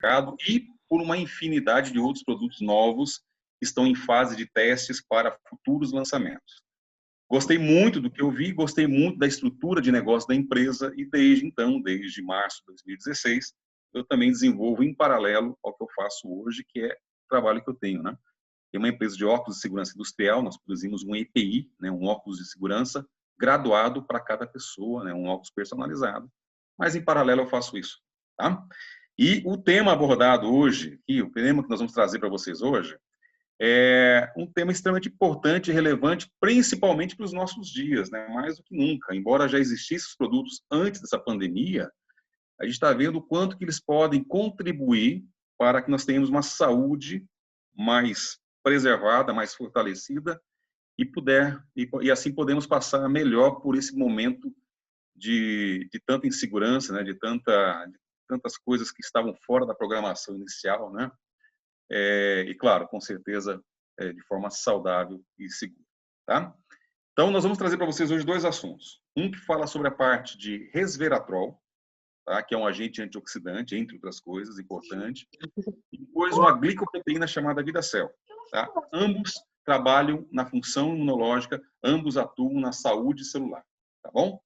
mercado e por uma infinidade de outros produtos novos que estão em fase de testes para futuros lançamentos. Gostei muito do que eu vi, gostei muito da estrutura de negócio da empresa e desde então, desde março de 2016, eu também desenvolvo em paralelo ao que eu faço hoje, que é o trabalho que eu tenho, né? Tem uma empresa de óculos de segurança industrial, nós produzimos um EPI, né, um óculos de segurança graduado para cada pessoa, né, um óculos personalizado, mas em paralelo eu faço isso, tá? E o tema abordado hoje, e o tema que nós vamos trazer para vocês hoje, é um tema extremamente importante e relevante, principalmente para os nossos dias, né? Mais do que nunca. Embora já existissem os produtos antes dessa pandemia, a gente está vendo o quanto que eles podem contribuir para que nós tenhamos uma saúde mais preservada, mais fortalecida e assim podemos passar melhor por esse momento de tanta insegurança, né? De tantas coisas que estavam fora da programação inicial, né? E, claro, com certeza, de forma saudável e segura. Tá? Então, nós vamos trazer para vocês hoje dois assuntos. Um que fala sobre a parte de resveratrol, tá? Que é um agente antioxidante, entre outras coisas, importante. E depois uma glicoproteína chamada VidaCell. Tá? Ambos trabalham na função imunológica, ambos atuam na saúde celular. Tá bom?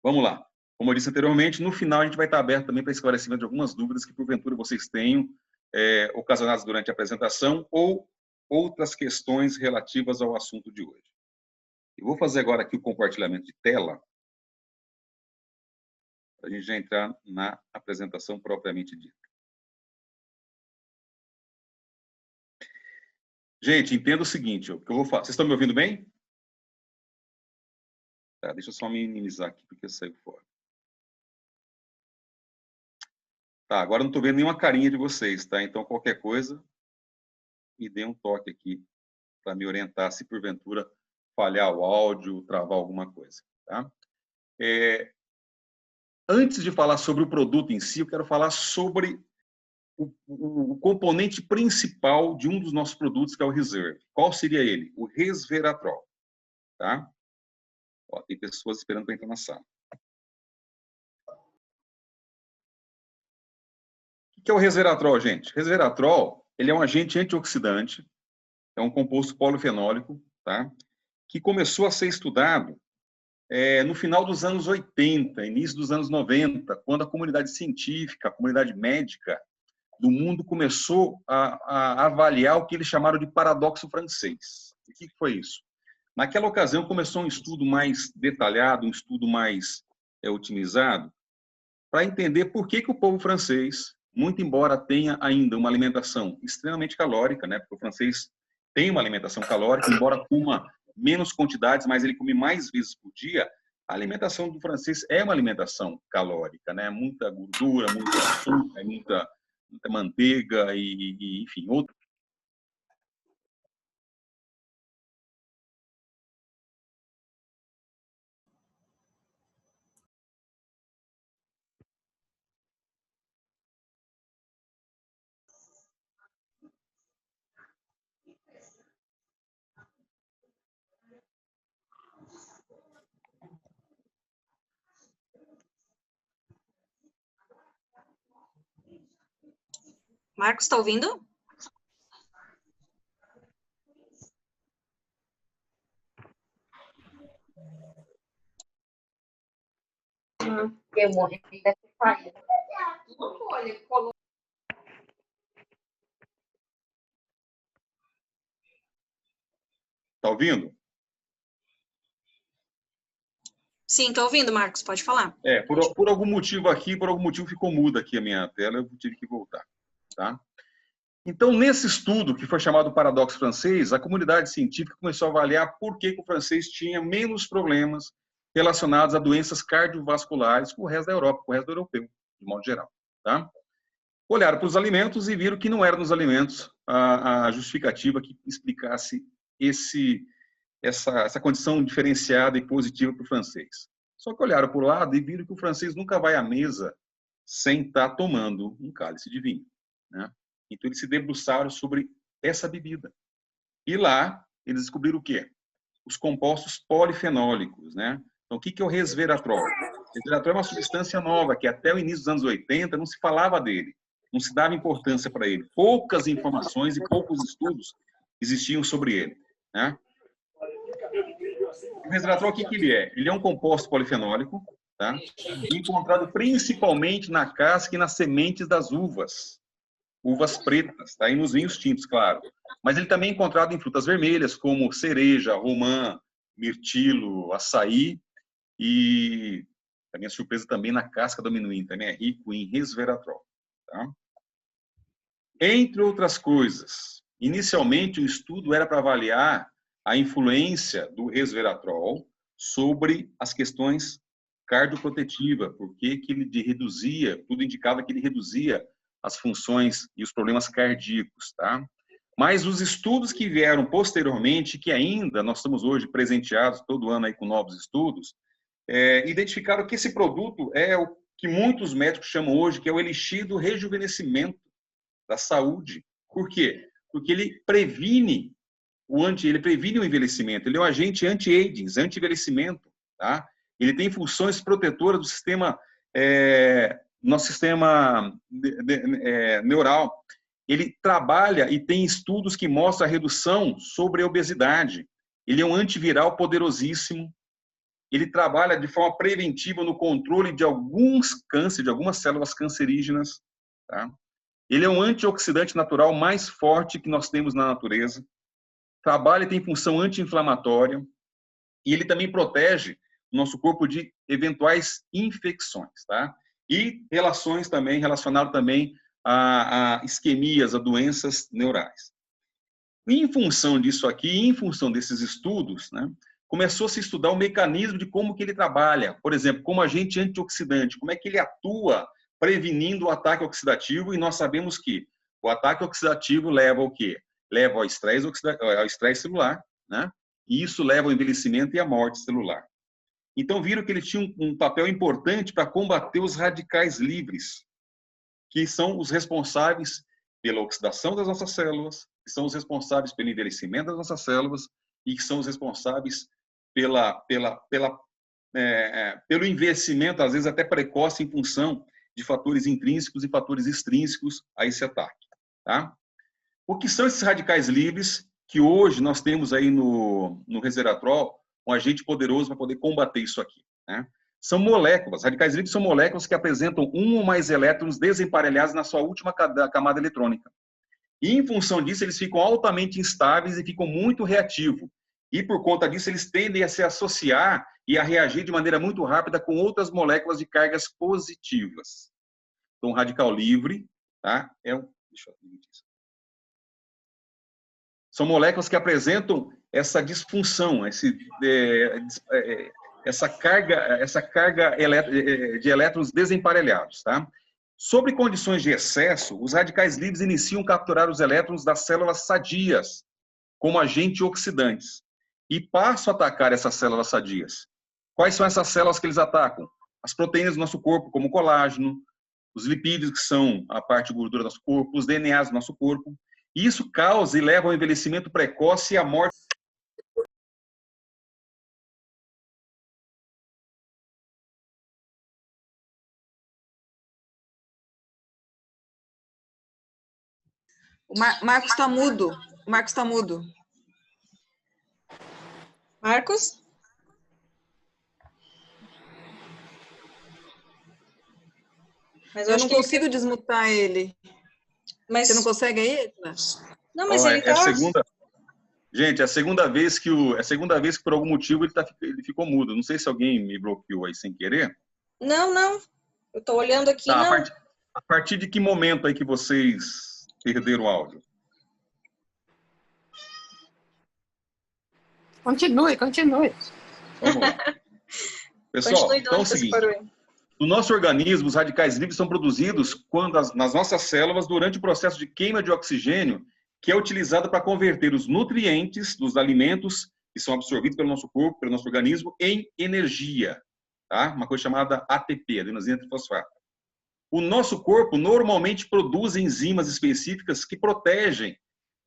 Vamos lá. Como eu disse anteriormente, no final a gente vai estar aberto também para esclarecimento de algumas dúvidas que, porventura, vocês tenham ocasionadas durante a apresentação ou outras questões relativas ao assunto de hoje. Eu vou fazer agora aqui o compartilhamento de tela, para a gente já entrar na apresentação propriamente dita. Gente, entenda o seguinte, o que eu vou fazer. Vocês estão me ouvindo bem? Tá, deixa eu só minimizar aqui, porque eu saio fora. Tá, agora eu não estou vendo nenhuma carinha de vocês, tá? Então, qualquer coisa, me dê um toque aqui para me orientar se, porventura, falhar o áudio, travar alguma coisa, tá? Antes de falar sobre o produto em si, eu quero falar sobre o componente principal de um dos nossos produtos, que é o Reserve. Qual seria ele? O resveratrol, tá? Ó, tem pessoas esperando para entrar na sala. O que é o resveratrol, gente? Resveratrol, ele é um agente antioxidante, é um composto polifenólico, tá? Que começou a ser estudado no final dos anos 80, início dos anos 90, quando a comunidade científica, a comunidade médica do mundo começou a avaliar o que eles chamaram de paradoxo francês. O que foi isso? Naquela ocasião, começou um estudo mais detalhado, um estudo mais otimizado, para entender por que o povo francês, muito embora tenha ainda uma alimentação extremamente calórica, né? Porque o francês tem uma alimentação calórica, embora coma menos quantidades, mas ele come mais vezes por dia. A alimentação do francês é uma alimentação calórica, né? Muita gordura, muito açúcar, muita manteiga e enfim, outro. Marcos, está ouvindo? Eu morri deve ter saído. Tá ouvindo? Sim, estou ouvindo, Marcos, pode falar. Por algum motivo aqui, por algum motivo ficou muda aqui a minha tela, eu tive que voltar, tá? Então, nesse estudo, que foi chamado Paradoxo Francês, a comunidade científica começou a avaliar por que o francês tinha menos problemas relacionados a doenças cardiovasculares que o resto da Europa, com o resto do europeu, de modo geral, tá? Olharam para os alimentos e viram que não era nos alimentos a justificativa que explicasse essa condição diferenciada e positiva para o francês. Só que olharam para o lado e viram que o francês nunca vai à mesa sem estar tomando um cálice de vinho, né? Então, eles se debruçaram sobre essa bebida. E lá, eles descobriram o quê? Os compostos polifenólicos, né? Então, o que é o resveratrol? O resveratrol é uma substância nova, que até o início dos anos 80 não se falava dele. não se dava importância para ele. Poucas informações e poucos estudos existiam sobre ele, né? O resveratrol, o que ele é? Ele é um composto polifenólico, tá? Encontrado principalmente na casca e nas sementes das uvas pretas, tá? E nos vinhos tintos, claro. Mas ele também é encontrado em frutas vermelhas, como cereja, romã, mirtilo, açaí, e a minha surpresa também na casca do amendoim, também é rico em resveratrol, tá? Entre outras coisas, inicialmente o estudo era para avaliar a influência do resveratrol sobre as questões cardioprotetivas, porque que ele reduzia, tudo indicava que ele reduzia as funções e os problemas cardíacos, tá? Mas os estudos que vieram posteriormente, que ainda nós estamos hoje presenteados todo ano aí com novos estudos, identificaram que esse produto é o que muitos médicos chamam hoje, que é o elixir do rejuvenescimento da saúde. Por quê? Porque ele previne o envelhecimento, ele é um agente anti-aging, anti-envelhecimento, tá? Ele tem funções protetoras do sistema, nosso sistema neural. Ele trabalha e tem estudos que mostram a redução sobre a obesidade. Ele é um antiviral poderosíssimo. Ele trabalha de forma preventiva no controle de alguns cânceres, de algumas células cancerígenas, tá? Ele é um antioxidante natural mais forte que nós temos na natureza. Trabalha e tem função anti-inflamatória. E ele também protege o nosso corpo de eventuais infecções, tá? E relacionado também a isquemias, a doenças neurais. Em função disso aqui, em função desses estudos, né, começou a se estudar o mecanismo de como que ele trabalha. Por exemplo, como agente antioxidante, como é que ele atua prevenindo o ataque oxidativo, e nós sabemos que o ataque oxidativo leva ao quê? Leva ao estresse celular, né? E isso leva ao envelhecimento e à morte celular. Então, viram que ele tinha um papel importante para combater os radicais livres, que são os responsáveis pela oxidação das nossas células, que são os responsáveis pelo envelhecimento das nossas células e que são os responsáveis pelo envelhecimento, às vezes até precoce, em função de fatores intrínsecos e fatores extrínsecos a esse ataque, tá? O que são esses radicais livres que hoje nós temos aí no resveratrol, um agente poderoso para poder combater isso aqui, né? São moléculas, radicais livres são moléculas que apresentam um ou mais elétrons desemparelhados na sua última camada eletrônica. E, em função disso, eles ficam altamente instáveis e ficam muito reativos. E, por conta disso, eles tendem a se associar e a reagir de maneira muito rápida com outras moléculas de cargas positivas. Então, o radical livre, tá? Deixa eu ver isso. São moléculas que apresentam essa disfunção, essa carga de elétrons desemparelhados, tá? Sob condições de excesso, os radicais livres iniciam a capturar os elétrons das células sadias como agentes oxidantes e passam a atacar essas células sadias. Quais são essas células que eles atacam? As proteínas do nosso corpo, como o colágeno, os lipídios, que são a parte de gordura do nosso corpo, os DNAs do nosso corpo. E isso causa e leva ao envelhecimento precoce e à morte. O Marcos está mudo. O Marcos está mudo. Marcos? Mas eu não consigo desmutar ele. Mas... Você não consegue aí, Edna? Não, mas ele tá... Gente, é a segunda vez que por algum motivo ele ficou mudo. Não sei se alguém me bloqueou aí sem querer. Não. Eu tô olhando aqui, tá, não. A partir de que momento aí que vocês perderam o áudio? Continue. Vamos lá. Pessoal, então é o seguinte. No nosso organismo, os radicais livres são produzidos nas nossas células durante o processo de queima de oxigênio, que é utilizado para converter os nutrientes dos alimentos que são absorvidos pelo nosso corpo, pelo nosso organismo, em energia. Tá? Uma coisa chamada ATP, adenosina trifosfato. O nosso corpo normalmente produz enzimas específicas que protegem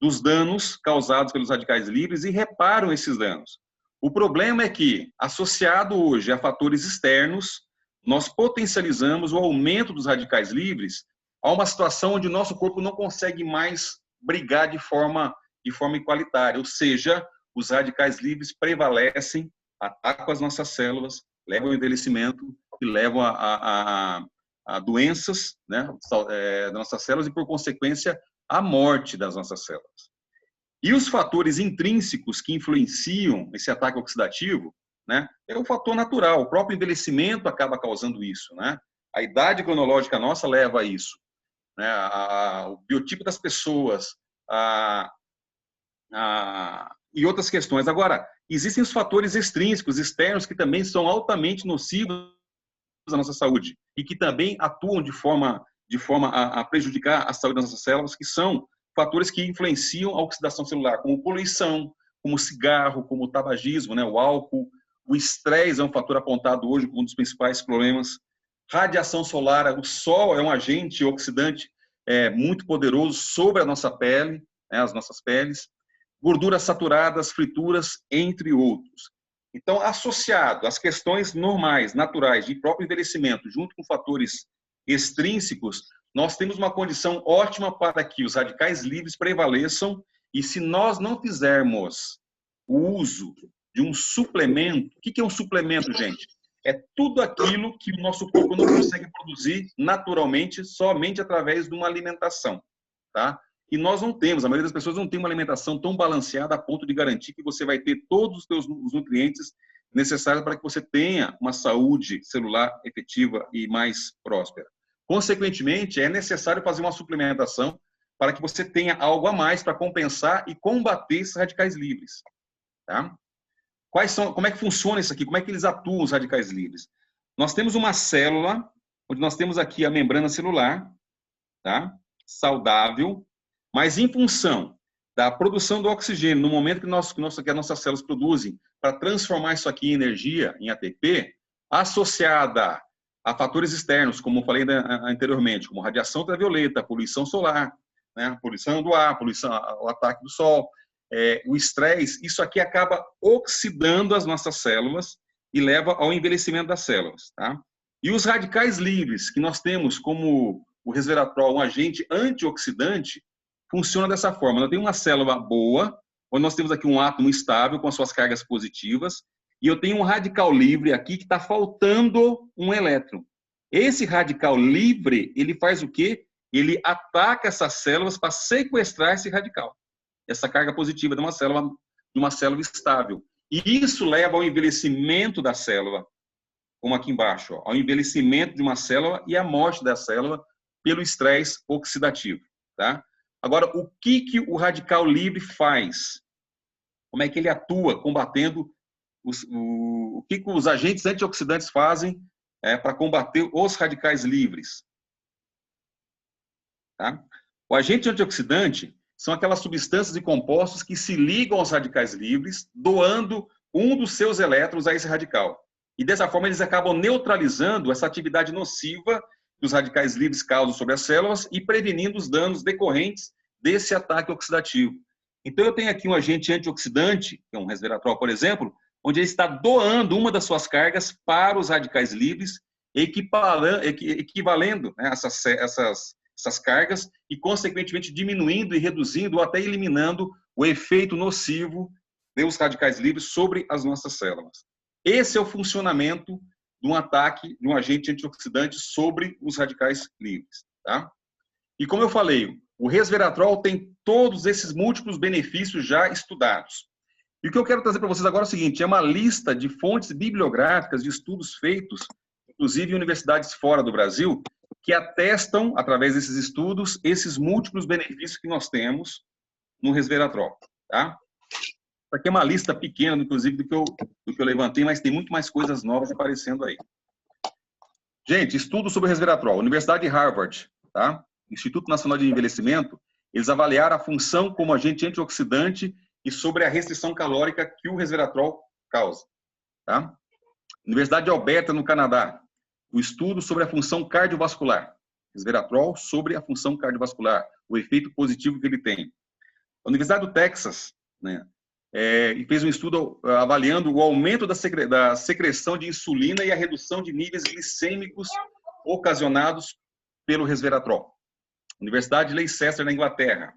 dos danos causados pelos radicais livres e reparam esses danos. O problema é que, associado hoje a fatores externos, nós potencializamos o aumento dos radicais livres há uma situação onde o nosso corpo não consegue mais brigar de forma igualitária, ou seja, os radicais livres prevalecem, atacam as nossas células, levam ao envelhecimento e levam a doenças, né, das nossas células e, por consequência, a morte das nossas células. E os fatores intrínsecos que influenciam esse ataque oxidativo, né, é o fator natural. O próprio envelhecimento acaba causando isso, né? A idade cronológica nossa leva a isso, né? O biotipo das pessoas, e outras questões. Agora, existem os fatores extrínsecos, externos, que também são altamente nocivos à nossa saúde e que também atuam de forma a prejudicar a saúde das nossas células, que são fatores que influenciam a oxidação celular, como poluição, como cigarro, como o tabagismo, né, o álcool. O estresse é um fator apontado hoje como um dos principais problemas. Radiação solar, o sol é um agente oxidante muito poderoso sobre a nossa pele, né, as nossas peles. Gorduras saturadas, frituras, entre outros. Então, associado às questões normais, naturais, de próprio envelhecimento, junto com fatores extrínsecos, nós temos uma condição ótima para que os radicais livres prevaleçam, e se nós não fizermos o uso de um suplemento, o que é um suplemento, gente? É tudo aquilo que o nosso corpo não consegue produzir naturalmente, somente através de uma alimentação, tá? E nós não temos, a maioria das pessoas não tem uma alimentação tão balanceada a ponto de garantir que você vai ter todos os seus nutrientes necessários para que você tenha uma saúde celular efetiva e mais próspera. Consequentemente, é necessário fazer uma suplementação para que você tenha algo a mais para compensar e combater esses radicais livres. Tá? Como é que funciona isso aqui? Como é que eles atuam, os radicais livres? Nós temos uma célula, onde nós temos aqui a membrana celular, tá? Saudável, mas em função da produção do oxigênio, no momento que as nossas células produzem, para transformar isso aqui em energia, em ATP, associada a fatores externos, como eu falei anteriormente, como radiação ultravioleta, poluição solar, né, poluição do ar, o ataque do sol, o estresse, isso aqui acaba oxidando as nossas células e leva ao envelhecimento das células. Tá? E os radicais livres, que nós temos como o resveratrol, um agente antioxidante, funciona dessa forma. Nós temos uma célula boa, onde nós temos aqui um átomo estável com as suas cargas positivas, e eu tenho um radical livre aqui que está faltando um elétron. Esse radical livre, ele faz o quê? Ele ataca essas células para sequestrar esse radical, essa carga positiva de uma célula estável. E isso leva ao envelhecimento da célula, como aqui embaixo, ó, ao envelhecimento de uma célula e à morte da célula pelo estresse oxidativo. Tá? Agora, o que o radical livre faz? Como é que ele atua combatendo o que os agentes antioxidantes fazem para combater os radicais livres? Tá? O agente antioxidante são aquelas substâncias e compostos que se ligam aos radicais livres, doando um dos seus elétrons a esse radical. E dessa forma eles acabam neutralizando essa atividade nociva que os radicais livres causam sobre as células e prevenindo os danos decorrentes desse ataque oxidativo. Então eu tenho aqui um agente antioxidante, que é um resveratrol, por exemplo, onde ele está doando uma das suas cargas para os radicais livres, equivalendo, né, essas cargas e, consequentemente, diminuindo e reduzindo ou até eliminando o efeito nocivo dos radicais livres sobre as nossas células. Esse é o funcionamento de um ataque de um agente antioxidante sobre os radicais livres. Tá? E como eu falei, o resveratrol tem todos esses múltiplos benefícios já estudados. E o que eu quero trazer para vocês agora é o seguinte, é uma lista de fontes bibliográficas de estudos feitos, inclusive em universidades fora do Brasil, que atestam, através desses estudos, esses múltiplos benefícios que nós temos no resveratrol. Tá? Isso aqui é uma lista pequena, inclusive, do que eu levantei, mas tem muito mais coisas novas aparecendo aí. Gente, estudo sobre o resveratrol. Universidade de Harvard, tá? Instituto Nacional de Envelhecimento, eles avaliaram a função como agente antioxidante e sobre a restrição calórica que o resveratrol causa. Tá? Universidade de Alberta, no Canadá, o estudo sobre a função cardiovascular. Resveratrol sobre a função cardiovascular, o efeito positivo que ele tem. A Universidade do Texas, né, fez um estudo avaliando o aumento da secreção de insulina e a redução de níveis glicêmicos ocasionados pelo resveratrol. Universidade de Leicester, na Inglaterra.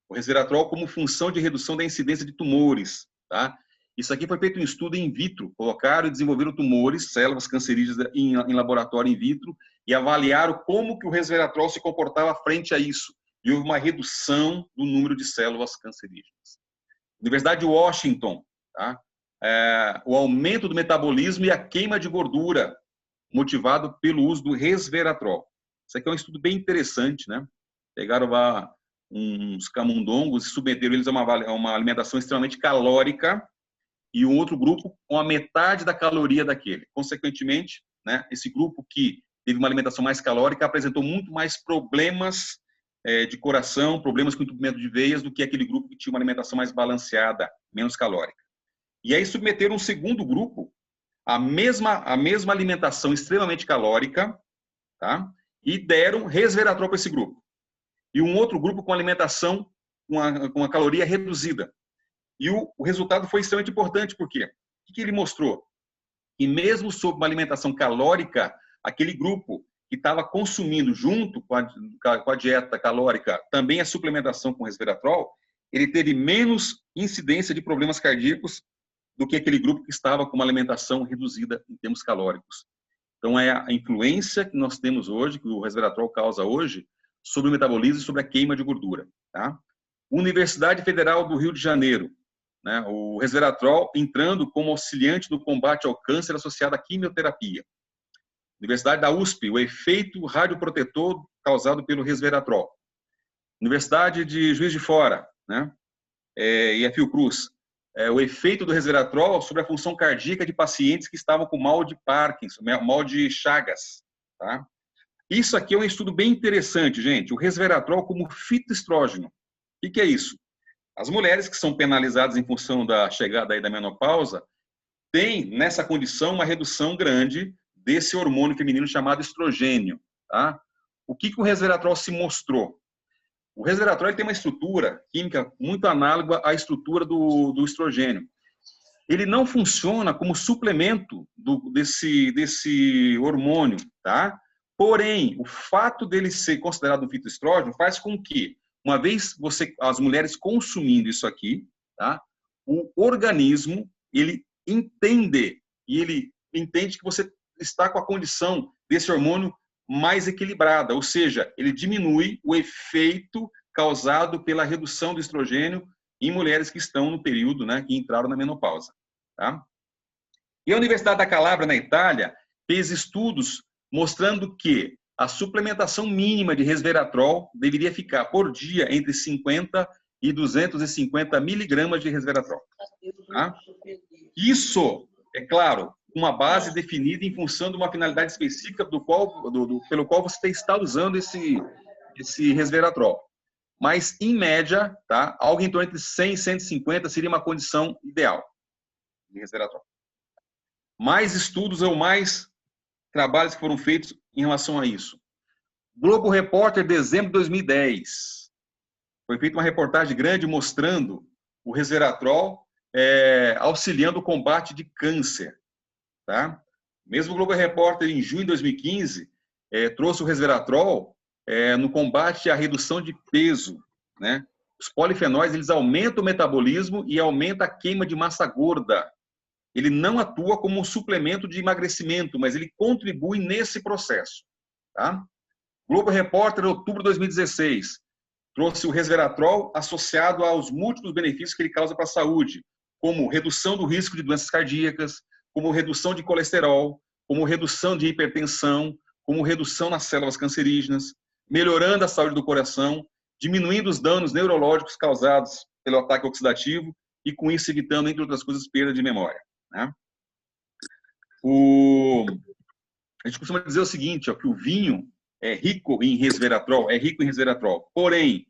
O resveratrol como função de redução da incidência de tumores, tá? Isso aqui foi feito um estudo in vitro, colocaram e desenvolveram tumores, células cancerígenas em laboratório in vitro, e avaliaram como que o resveratrol se comportava frente a isso. E houve uma redução do número de células cancerígenas. Universidade de Washington, tá? O aumento do metabolismo e a queima de gordura, motivado pelo uso do resveratrol. Isso aqui é um estudo bem interessante, né? Pegaram lá uns camundongos e submeteram eles a uma alimentação extremamente calórica e um outro grupo com a metade da caloria daquele. Consequentemente, né, esse grupo que teve uma alimentação mais calórica apresentou muito mais problemas de coração, problemas com entupimento de veias do que aquele grupo que tinha uma alimentação mais balanceada, menos calórica. E aí submeteram um segundo grupo a mesma alimentação extremamente calórica, tá? E deram resveratrol para esse grupo. E um outro grupo com alimentação com a caloria reduzida. E o resultado foi extremamente importante, por quê? O que ele mostrou? Que mesmo sob uma alimentação calórica, aquele grupo que estava consumindo junto com a dieta calórica também a suplementação com resveratrol, ele teve menos incidência de problemas cardíacos do que aquele grupo que estava com uma alimentação reduzida em termos calóricos. Então, é a influência que nós temos hoje, que o resveratrol causa hoje, sobre o metabolismo e sobre a queima de gordura. Tá? Universidade Federal do Rio de Janeiro, né? O resveratrol entrando como auxiliante no combate ao câncer associado à quimioterapia. Universidade da USP, o efeito radioprotetor causado pelo resveratrol. Universidade de Juiz de Fora, né? E a Fiocruz, o efeito do resveratrol sobre a função cardíaca de pacientes que estavam com mal de Parkinson, mal de Chagas. Tá? Isso aqui é um estudo bem interessante, gente. O resveratrol como fitoestrógeno. O que é isso? As mulheres que são penalizadas em função da chegada aí da menopausa têm, nessa condição, uma redução grande desse hormônio feminino chamado estrogênio. Tá? O que o resveratrol se mostrou? O resveratrol ele tem uma estrutura química muito análoga à estrutura do estrogênio. Ele não funciona como suplemento desse hormônio, tá? Porém, o fato dele ser considerado um fitoestrógeno faz com que, uma vez as mulheres consumindo isso aqui, tá? O organismo, ele entende que você está com a condição desse hormônio mais equilibrada, ou seja, ele diminui o efeito causado pela redução do estrogênio em mulheres que estão no período, né, que entraram na menopausa. Tá? E a Universidade da Calábria, na Itália, fez estudos mostrando que a suplementação mínima de resveratrol deveria ficar por dia entre 50 e 250 miligramas de resveratrol. Tá? Isso, é claro, uma base definida em função de uma finalidade específica pelo qual você está usando esse resveratrol. Mas, em média, tá, algo em torno de 100 e 150 seria uma condição ideal de resveratrol. Mais estudos ou mais trabalhos que foram feitos em relação a isso. Globo Repórter, dezembro de 2010. Foi feita uma reportagem grande mostrando o resveratrol auxiliando o combate de câncer. Tá? Mesmo o Globo Repórter, em junho de 2015, trouxe o resveratrol no combate à redução de peso. Né? Os polifenóis eles aumentam o metabolismo e aumentam a queima de massa gorda. Ele não atua como um suplemento de emagrecimento, mas ele contribui nesse processo. Tá? Globo Repórter, outubro de 2016, trouxe o resveratrol associado aos múltiplos benefícios que ele causa para a saúde, como redução do risco de doenças cardíacas, como redução de colesterol, como redução de hipertensão, como redução nas células cancerígenas, melhorando a saúde do coração, diminuindo os danos neurológicos causados pelo ataque oxidativo e, com isso, evitando, entre outras coisas, perda de memória. Né? A gente costuma dizer o seguinte, ó, que o vinho é rico em resveratrol, Porém,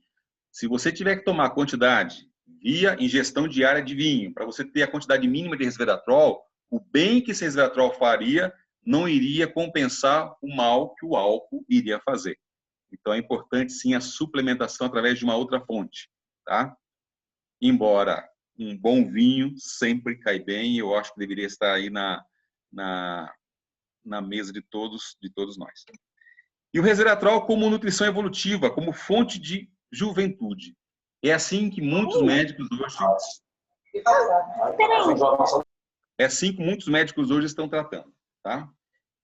se você tiver que tomar quantidade via ingestão diária de vinho, para você ter a quantidade mínima de resveratrol, o bem que esse resveratrol faria não iria compensar o mal que o álcool iria fazer. Então, é importante, sim, a suplementação através de uma outra fonte. Tá? Embora um bom vinho sempre cai bem, eu acho que deveria estar aí na mesa de todos nós. E o resveratrol como nutrição evolutiva, como fonte de juventude. É assim que muitos médicos hoje... É assim que muitos médicos hoje estão tratando, tá?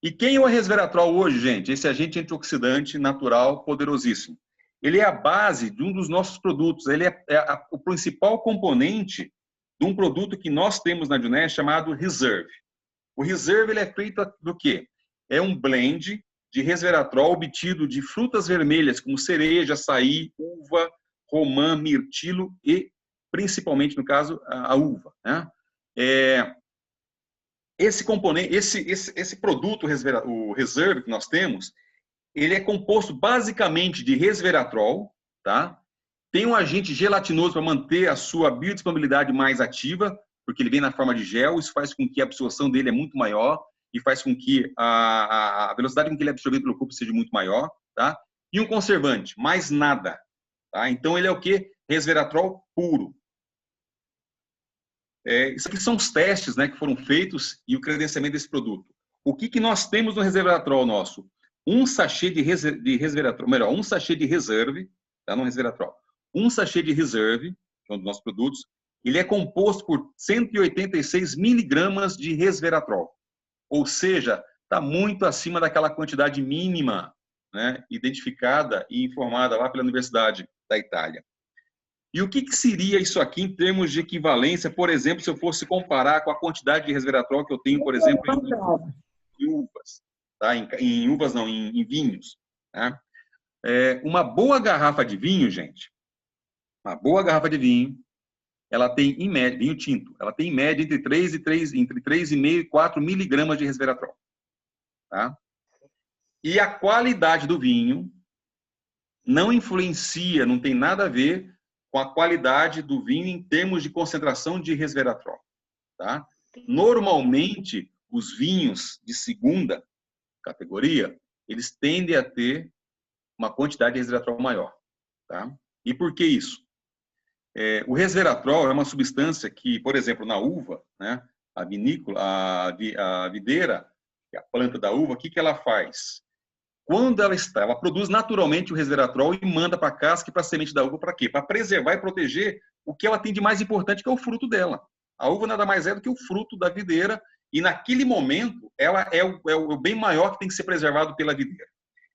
E quem é o resveratrol hoje, gente? Esse agente antioxidante natural poderosíssimo. Ele é a base de um dos nossos produtos. Ele é o principal componente de um produto que nós temos na Junest chamado Reserve. O Reserve ele é feito do quê? É um blend de resveratrol obtido de frutas vermelhas como cereja, açaí, uva, romã, mirtilo e, principalmente, no caso, a uva, né? Esse componente, esse produto, o Reserve que nós temos, ele é composto basicamente de resveratrol, tá? Tem um agente gelatinoso para manter a sua biodisponibilidade mais ativa, porque ele vem na forma de gel, isso faz com que a absorção dele é muito maior e faz com que a velocidade com que ele é absorvido pelo corpo seja muito maior, tá? E um conservante, mais nada, tá? Então ele é o quê? Resveratrol puro. Isso aqui são os testes, né, que foram feitos e o credenciamento desse produto. O que nós temos no resveratrol nosso? Um sachê de resveratrol, melhor, um sachê de Reserve, tá, não resveratrol. Um sachê de Reserve, que é um dos nossos produtos, ele é composto por 186 miligramas de resveratrol. Ou seja, está muito acima daquela quantidade mínima, né, identificada e informada lá pela Universidade da Itália. E o que seria isso aqui em termos de equivalência, por exemplo, se eu fosse comparar com a quantidade de resveratrol que eu tenho, por exemplo, em uvas, tá? Em uvas não, em vinhos, tá? Uma boa garrafa de vinho, gente, uma boa garrafa de vinho, ela tem em média, vinho tinto, ela tem em média entre 3,5 e 4 miligramas de resveratrol, tá? E a qualidade do vinho não influencia, não tem nada a ver com a qualidade do vinho em termos de concentração de resveratrol, tá? Normalmente, os vinhos de segunda categoria, eles tendem a ter uma quantidade de resveratrol maior, tá? E por que isso? O resveratrol é uma substância que, por exemplo, na uva, né, a vinícola, a videira, que é a planta da uva, o que ela faz? Quando ela produz naturalmente o resveratrol e manda para a casca e para a semente da uva para quê? Para preservar e proteger o que ela tem de mais importante, que é o fruto dela. A uva nada mais é do que o fruto da videira e naquele momento ela é o bem maior que tem que ser preservado pela videira.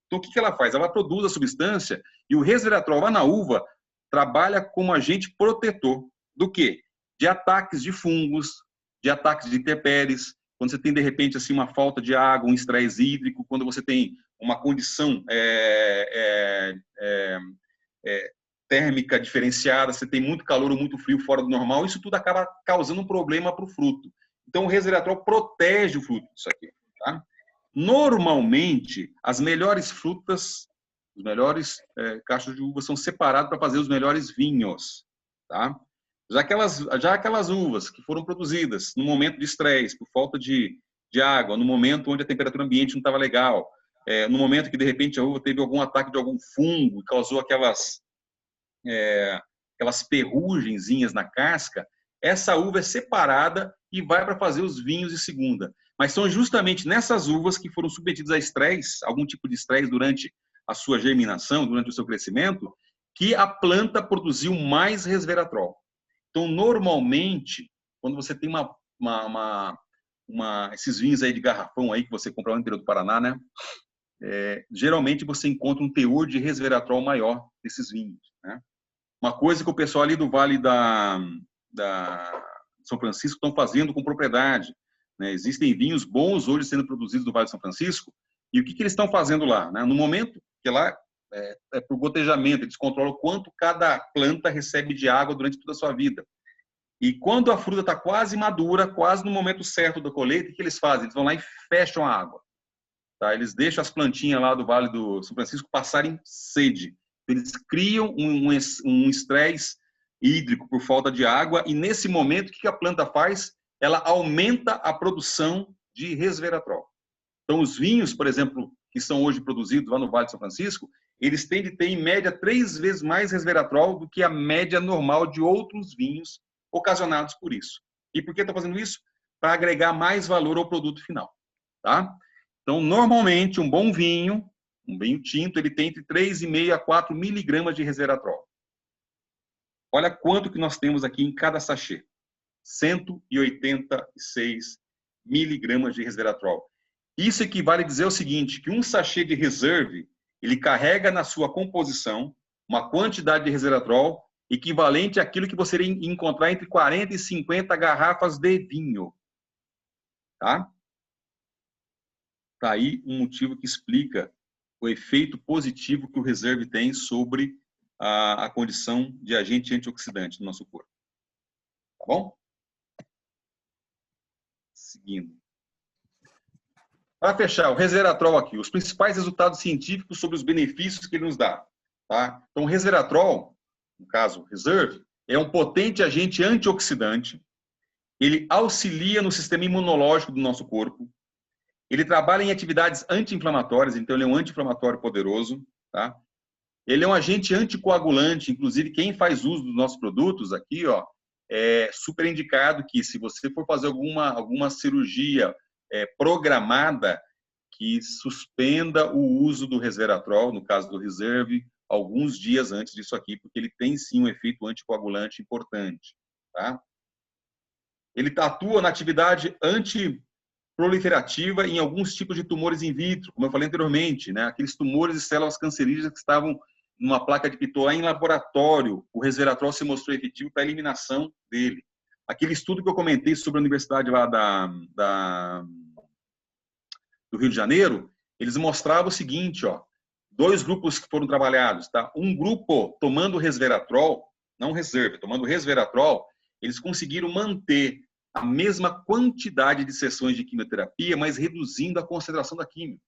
Então o que ela faz? Ela produz a substância e o resveratrol lá na uva trabalha como agente protetor do quê? De ataques de fungos, de ataques de intempéries, quando você tem de repente assim uma falta de água, um estresse hídrico, quando você tem uma condição térmica diferenciada, você tem muito calor ou muito frio fora do normal, isso tudo acaba causando um problema para o fruto. Então, o resveratrol protege o fruto disso aqui. Tá? Normalmente, as melhores frutas, os melhores cachos de uva são separados para fazer os melhores vinhos. Tá? Já aquelas uvas que foram produzidas no momento de estresse, por falta de água, no momento onde a temperatura ambiente não estava legal, no momento que, de repente, a uva teve algum ataque de algum fungo e causou aquelas ferrugenzinhas na casca, essa uva é separada e vai para fazer os vinhos de segunda. Mas são justamente nessas uvas que foram submetidas a estresse, algum tipo de estresse durante a sua germinação, durante o seu crescimento, que a planta produziu mais resveratrol. Então, normalmente, quando você tem esses vinhos aí de garrafão aí que você compra no interior do Paraná, né? Geralmente você encontra um teor de resveratrol maior desses vinhos, né? Uma coisa que o pessoal ali do Vale da São Francisco estão fazendo com propriedade, né? Existem vinhos bons hoje sendo produzidos no Vale de São Francisco, e o que eles estão fazendo lá, né? No momento que lá por gotejamento, eles controlam o quanto cada planta recebe de água durante toda a sua vida. E quando a fruta está quase madura, quase no momento certo da colheita, o que eles fazem? Eles vão lá e fecham a água. Tá? Eles deixam as plantinhas lá do Vale do São Francisco passarem sede. Eles criam um estresse hídrico por falta de água e, nesse momento, o que a planta faz? Ela aumenta a produção de resveratrol. Então, os vinhos, por exemplo, que são hoje produzidos lá no Vale de São Francisco, eles tendem a ter, em média, 3 vezes mais resveratrol do que a média normal de outros vinhos ocasionados por isso. E por que está fazendo isso? Para agregar mais valor ao produto final. Tá? Então, normalmente, um bom vinho, um vinho tinto, ele tem entre 3,5 a 4 miligramas de resveratrol. Olha quanto que nós temos aqui em cada sachê. 186 miligramas de resveratrol. Isso equivale a dizer o seguinte, que um sachê de reserve, ele carrega na sua composição uma quantidade de resveratrol equivalente àquilo que você iria encontrar entre 40 e 50 garrafas de vinho. Tá? Tá aí um motivo que explica o efeito positivo que o reserve tem sobre a condição de agente antioxidante no nosso corpo. Tá bom? Seguindo. Para fechar, o resveratrol aqui, os principais resultados científicos sobre os benefícios que ele nos dá. Tá? Então, o resveratrol, no caso, reserve, é um potente agente antioxidante. Ele auxilia no sistema imunológico do nosso corpo. Ele trabalha em atividades anti-inflamatórias, então ele é um anti-inflamatório poderoso. Tá? Ele é um agente anticoagulante, inclusive quem faz uso dos nossos produtos aqui, ó, é super indicado que se você for fazer alguma cirurgia programada, que suspenda o uso do resveratrol, no caso do reserve, alguns dias antes disso aqui, porque ele tem sim um efeito anticoagulante importante. Tá? Ele atua na atividade antiproliferativa em alguns tipos de tumores in vitro, como eu falei anteriormente, né? Aqueles tumores de células cancerígenas que estavam numa placa de Pitot em laboratório, o resveratrol se mostrou efetivo para a eliminação dele. Aquele estudo que eu comentei sobre a universidade lá do Rio de Janeiro, eles mostravam o seguinte, ó, 2 grupos que foram trabalhados, tá? Um grupo tomando resveratrol, não reserve, tomando resveratrol, eles conseguiram manter a mesma quantidade de sessões de quimioterapia, mas reduzindo a concentração da quimio,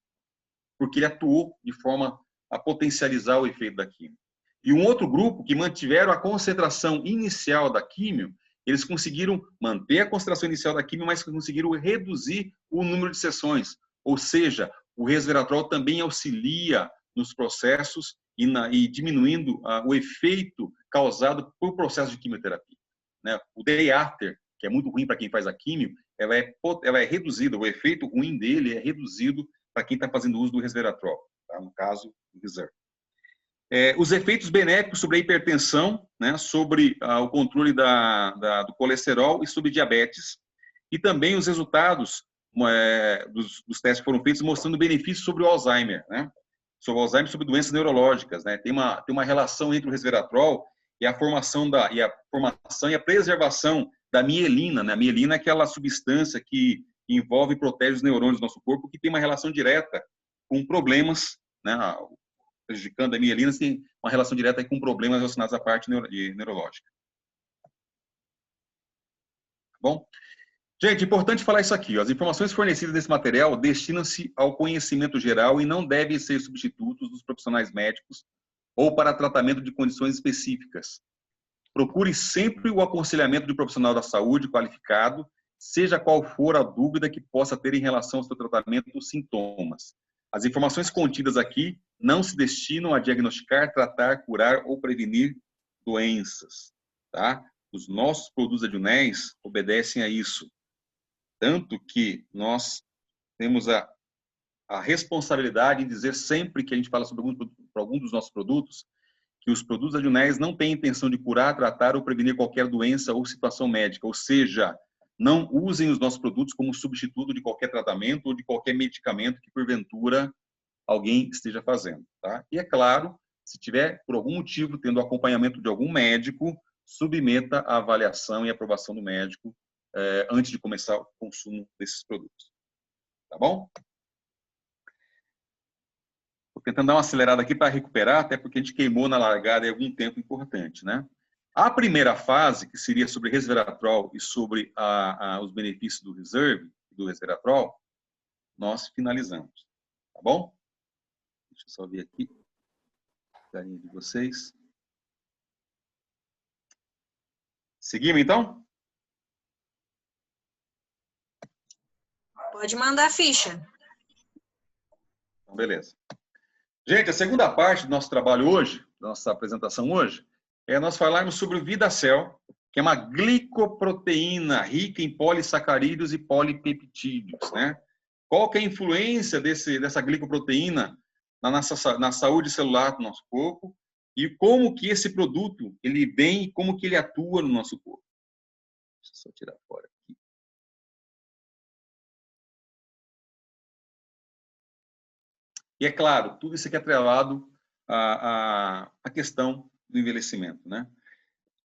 porque ele atuou de forma a potencializar o efeito da quimio. E um outro grupo que mantiveram a concentração inicial da quimio, eles conseguiram manter a concentração inicial da quimio, mas conseguiram reduzir o número de sessões. Ou seja, o resveratrol também auxilia nos processos e diminuindo o efeito causado por processo de quimioterapia. Né? O day after, que é muito ruim para quem faz a quimio, ela é reduzida, o efeito ruim dele é reduzido para quem está fazendo uso do resveratrol, tá? No caso, do reserve. Os efeitos benéficos sobre a hipertensão, né? Sobre o controle do colesterol e sobre diabetes, e também os resultados dos testes que foram feitos mostrando benefícios sobre o Alzheimer, né? Sobre o Alzheimer, sobre doenças neurológicas, né? Tem uma relação entre o resveratrol e a formação e a preservação da mielina, né? A mielina é aquela substância que envolve e protege os neurônios do nosso corpo, que tem uma relação direta com problemas, né? Prejudicando a mielina, tem uma relação direta com problemas relacionados à parte neurológica. Bom? Gente, importante falar isso aqui. Ó. As informações fornecidas nesse material destinam-se ao conhecimento geral e não devem ser substitutos dos profissionais médicos ou para tratamento de condições específicas. Procure sempre o aconselhamento de um profissional da saúde qualificado, seja qual for a dúvida que possa ter em relação ao seu tratamento ou sintomas. As informações contidas aqui não se destinam a diagnosticar, tratar, curar ou prevenir doenças. Tá? Os nossos produtos adjunéis obedecem a isso. Tanto que nós temos a responsabilidade de dizer sempre que a gente fala sobre algum dos nossos produtos, que os produtos adjunéis não têm intenção de curar, tratar ou prevenir qualquer doença ou situação médica. Ou seja, não usem os nossos produtos como substituto de qualquer tratamento ou de qualquer medicamento que, porventura, alguém esteja fazendo. Tá? E, é claro, se tiver, por algum motivo, tendo acompanhamento de algum médico, submeta a avaliação e aprovação do médico antes de começar o consumo desses produtos. Tá bom? Estou tentando dar uma acelerada aqui para recuperar, até porque a gente queimou na largada em algum tempo importante, né? A primeira fase, que seria sobre resveratrol e sobre os benefícios do reserve, do resveratrol, nós finalizamos. Tá bom? Deixa eu só ver aqui o carinho de vocês. Seguimos, então? Pode mandar a ficha. Então, beleza. Gente, a segunda parte do nosso trabalho hoje, da nossa apresentação hoje, é nós falarmos sobre o VidaCell, que é uma glicoproteína rica em polissacarídeos e polipeptídeos, né? Qual que é a influência dessa glicoproteína na saúde celular do nosso corpo e como que esse produto ele vem e como que ele atua no nosso corpo. Deixa eu só tirar fora aqui. E é claro, tudo isso aqui é atrelado à questão do envelhecimento, né?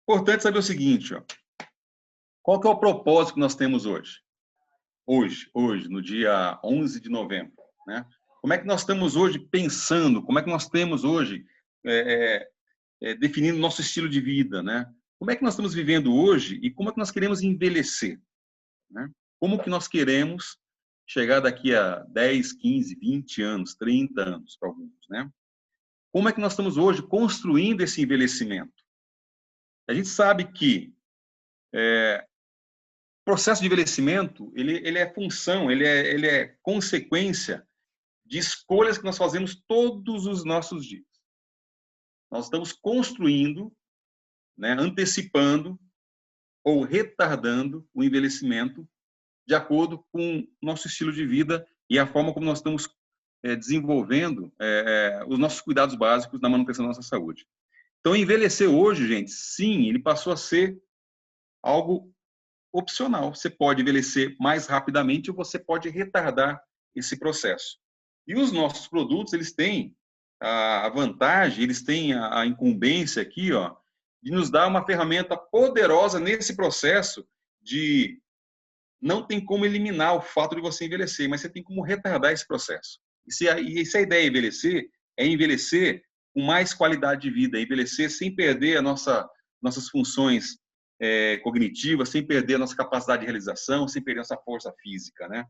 Importante saber o seguinte, ó. Qual que é o propósito que nós temos hoje? Hoje, no dia 11 de novembro, né? Como é que nós estamos hoje pensando? Como é que nós temos hoje definindo nosso estilo de vida, né? Como é que nós estamos vivendo hoje e como é que nós queremos envelhecer, né? Como que nós queremos chegar daqui a 10, 15, 20 anos, 30 anos para alguns, né? Como é que nós estamos hoje construindo esse envelhecimento? A gente sabe que o processo de envelhecimento, ele é função, ele é consequência de escolhas que nós fazemos todos os nossos dias. Nós estamos construindo, né, antecipando ou retardando o envelhecimento de acordo com o nosso estilo de vida e a forma como nós estamos desenvolvendo os nossos cuidados básicos na manutenção da nossa saúde. Então, envelhecer hoje, gente, sim, ele passou a ser algo opcional. Você pode envelhecer mais rapidamente ou você pode retardar esse processo. E os nossos produtos, eles têm a vantagem, eles têm a incumbência aqui, ó, de nos dar uma ferramenta poderosa nesse processo de não tem como eliminar o fato de você envelhecer, mas você tem como retardar esse processo. E se a ideia é envelhecer com mais qualidade de vida, envelhecer sem perder nossas funções cognitivas, sem perder a nossa capacidade de realização, sem perder a nossa força física, né?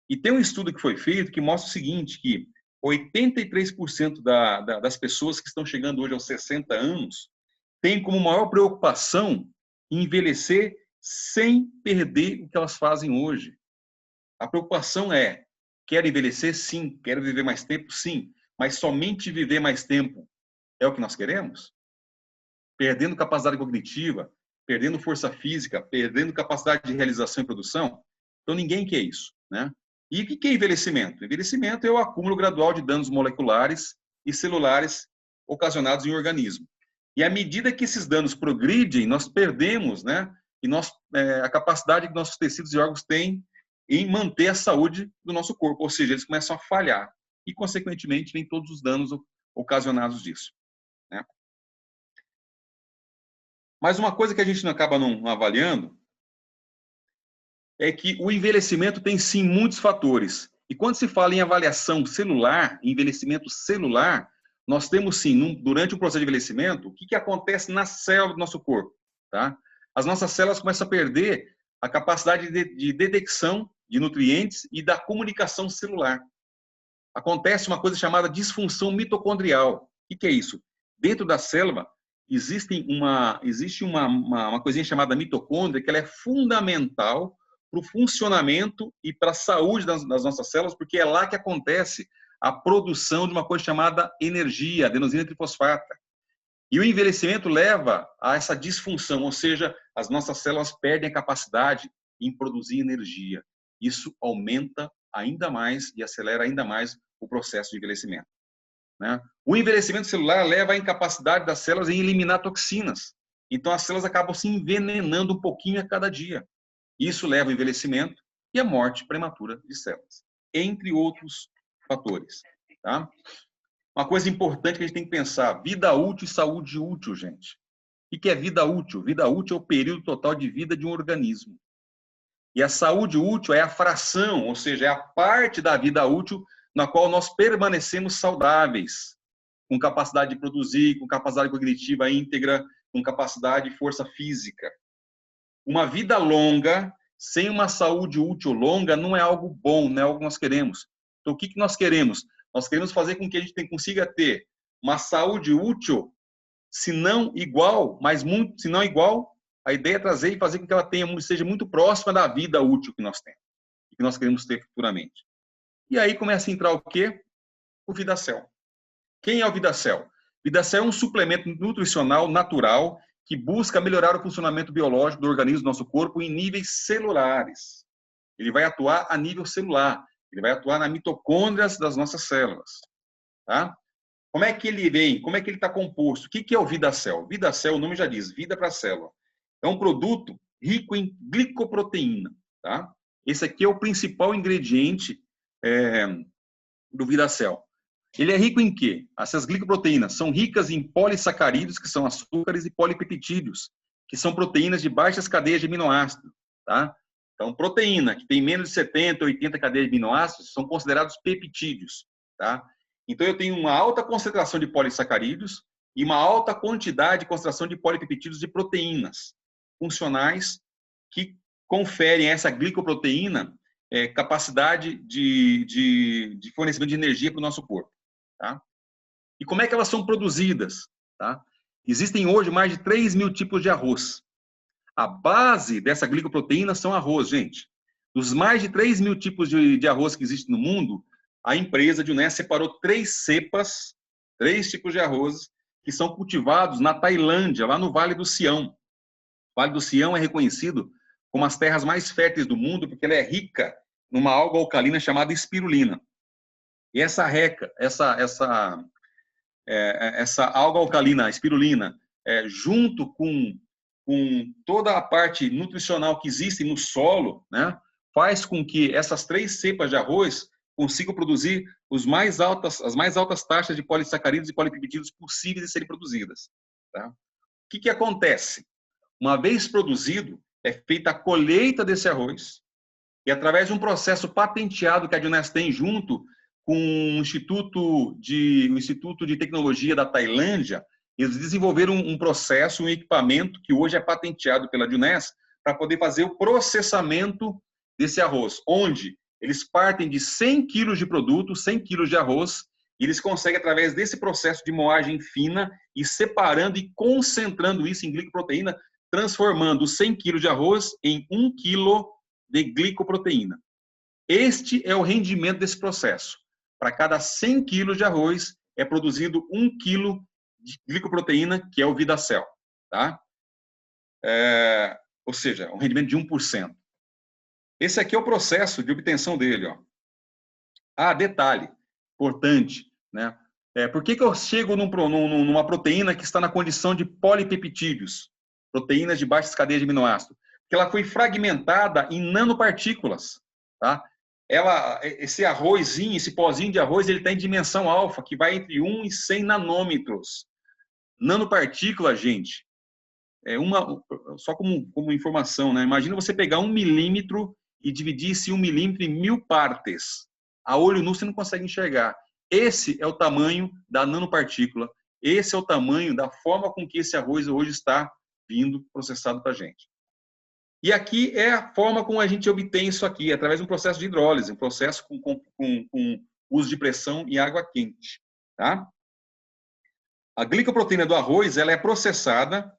E tem um estudo que foi feito que mostra o seguinte, que 83% das pessoas que estão chegando hoje aos 60 anos têm como maior preocupação envelhecer sem perder o que elas fazem hoje. A preocupação é, quero envelhecer? Sim. Quero viver mais tempo? Sim. Mas somente viver mais tempo é o que nós queremos? Perdendo capacidade cognitiva, perdendo força física, perdendo capacidade de realização e produção? Então, ninguém quer isso, né? E o que é envelhecimento? Envelhecimento é o acúmulo gradual de danos moleculares e celulares ocasionados em organismo. E à medida que esses danos progridem, nós perdemos, né, a capacidade que nossos tecidos e órgãos têm em manter a saúde do nosso corpo, ou seja, eles começam a falhar e, consequentemente, vem todos os danos ocasionados disso, né? Mas uma coisa que a gente não acaba não avaliando é que o envelhecimento tem, sim, muitos fatores. E quando se fala em avaliação celular, envelhecimento celular, nós temos, sim, durante o processo de envelhecimento, o que acontece na célula do nosso corpo, tá? As nossas células começam a perder a capacidade de detecção de nutrientes e da comunicação celular. Acontece uma coisa chamada disfunção mitocondrial. O que é isso? Dentro da célula, existe uma coisinha chamada mitocôndria, que ela é fundamental para o funcionamento e para a saúde das nossas células, porque é lá que acontece a produção de uma coisa chamada energia, adenosina trifosfata. E o envelhecimento leva a essa disfunção, ou seja, as nossas células perdem a capacidade em produzir energia. Isso aumenta ainda mais e acelera ainda mais o processo de envelhecimento, né? O envelhecimento celular leva à incapacidade das células em eliminar toxinas. Então, as células acabam se envenenando um pouquinho a cada dia. Isso leva ao envelhecimento e à morte prematura de células, entre outros fatores, tá? Uma coisa importante que a gente tem que pensar, vida útil e saúde útil, gente. O que é vida útil? Vida útil é o período total de vida de um organismo. E a saúde útil é a fração, ou seja, é a parte da vida útil na qual nós permanecemos saudáveis, com capacidade de produzir, com capacidade cognitiva íntegra, com capacidade de força física. Uma vida longa, sem uma saúde útil longa, não é algo bom, não é algo que nós queremos. Então, o que nós queremos? Nós queremos fazer com que a gente consiga ter uma saúde útil, se não igual, mas muito, se não igual, a ideia é trazer e fazer com que ela seja muito próxima da vida útil que nós temos, e que nós queremos ter futuramente. E aí começa a entrar o quê? O VidaCell. Quem é o VidaCell? VidaCell é um suplemento nutricional natural que busca melhorar o funcionamento biológico do organismo do nosso corpo em níveis celulares. Ele vai atuar a nível celular. Ele vai atuar nas mitocôndrias das nossas células. tá? Como é que ele vem? Como é que ele está composto? O que é o VidaCell? VidaCell, o nome já diz, vida para a célula. É um produto rico em glicoproteína, tá? Esse aqui é o principal ingrediente do VidaCell. Ele é rico em quê? Essas glicoproteínas são ricas em polissacarídeos, que são açúcares, e polipeptídeos, que são proteínas de baixas cadeias de aminoácidos, tá? Então, proteína que tem menos de 70, 80 cadeias de aminoácidos são considerados peptídeos, tá? Então, eu tenho uma alta concentração de polissacarídeos e uma alta quantidade de concentração de polipeptídeos de proteínas funcionais que conferem a essa glicoproteína capacidade de fornecimento de energia para o nosso corpo. Tá? E como é que elas são produzidas? Tá? Existem hoje mais de 3.000 tipos de arroz. A base dessa glicoproteína são arroz, gente. Dos mais de 3.000 tipos de arroz que existem no mundo, a empresa de Unesco separou 3 cepas, 3 tipos de arroz, que são cultivados na Tailândia, lá no Vale do Sião. O Vale do Sião é reconhecido como as terras mais férteis do mundo, porque ela é rica numa alga alcalina chamada espirulina. E essa alga alcalina, a espirulina, junto com toda a parte nutricional que existe no solo, né, faz com que essas 3 cepas de arroz consigam produzir as mais altas taxas de polissacarídeos e polipeptídeos possíveis de serem produzidas. Tá? O que acontece? Uma vez produzido, é feita a colheita desse arroz e, através de um processo patenteado que a Diones tem junto com o Instituto de Tecnologia da Tailândia, eles desenvolveram um processo, um equipamento que hoje é patenteado pela Diones para poder fazer o processamento desse arroz, onde eles partem de 100 quilos de produto, 100 quilos de arroz, e eles conseguem, através desse processo de moagem fina, e separando e concentrando isso em glicoproteína, transformando 100 quilos de arroz em 1 quilo de glicoproteína. Este é o rendimento desse processo. Para cada 100 quilos de arroz, é produzido 1 quilo de glicoproteína, que é o VidaCell. Tá? Ou seja, um rendimento de 1%. Esse aqui é o processo de obtenção dele. Ó. Detalhe importante, né? Por que eu chego numa proteína que está na condição de polipeptídeos, proteínas de baixas cadeias de aminoácidos? Porque ela foi fragmentada em nanopartículas. Tá? Esse arrozinho, esse pozinho de arroz, ele tem dimensão alfa, que vai entre 1 e 100 nanômetros. Nanopartícula, gente, só como informação, né? Imagina você pegar 1 milímetro e dividir esse 1 milímetro em 1000 partes. A olho nu você não consegue enxergar. Esse é o tamanho da nanopartícula. Esse é o tamanho da forma com que esse arroz hoje está vindo processado para a gente. E aqui é a forma como a gente obtém isso aqui, através de um processo de hidrólise, um processo com uso de pressão e água quente. Tá? A glicoproteína do arroz, ela é processada.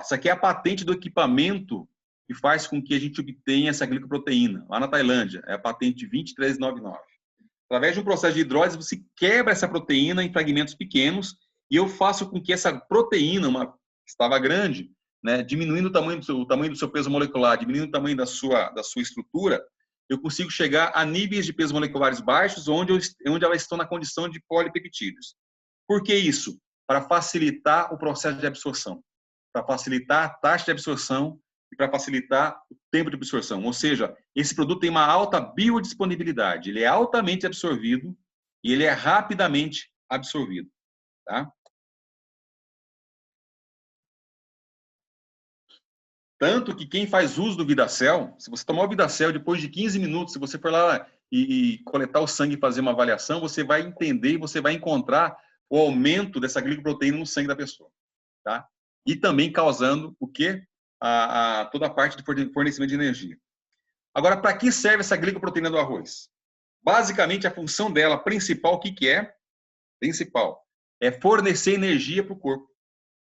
Isso aqui é a patente do equipamento que faz com que a gente obtenha essa glicoproteína, lá na Tailândia. É a patente 20399. Através de um processo de hidrólise, você quebra essa proteína em fragmentos pequenos e eu faço com que essa proteína, que estava grande, né, diminuindo o tamanho do seu peso molecular, diminuindo o tamanho da sua estrutura, eu consigo chegar a níveis de pesos moleculares baixos, onde elas estão na condição de polipeptídeos. Por que isso? Para facilitar o processo de absorção, para facilitar a taxa de absorção e para facilitar o tempo de absorção. Ou seja, esse produto tem uma alta biodisponibilidade, ele é altamente absorvido e ele é rapidamente absorvido. Tá? Tanto que quem faz uso do VidaCell, se você tomar o VidaCell depois de 15 minutos, se você for lá e coletar o sangue e fazer uma avaliação, você vai entender e você vai encontrar o aumento dessa glicoproteína no sangue da pessoa. Tá? E também causando o quê? Toda a parte de fornecimento de energia. Agora, para que serve essa glicoproteína do arroz? Basicamente, a função dela principal, o que é? Principal. É fornecer energia para o corpo.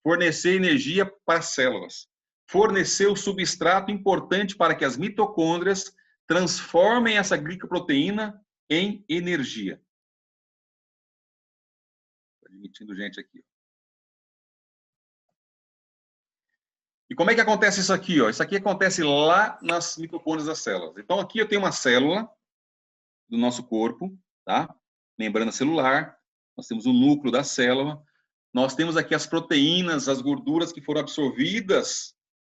Fornecer energia para as células. Fornecer o substrato importante para que as mitocôndrias transformem essa glicoproteína em energia. Estou admitindo gente aqui. E como é que acontece isso aqui? Isso aqui acontece lá nas mitocôndrias das células. Então, aqui eu tenho uma célula do nosso corpo, tá? Membrana celular. nós temos o núcleo da célula, nós temos aqui as proteínas, as gorduras que foram absorvidas,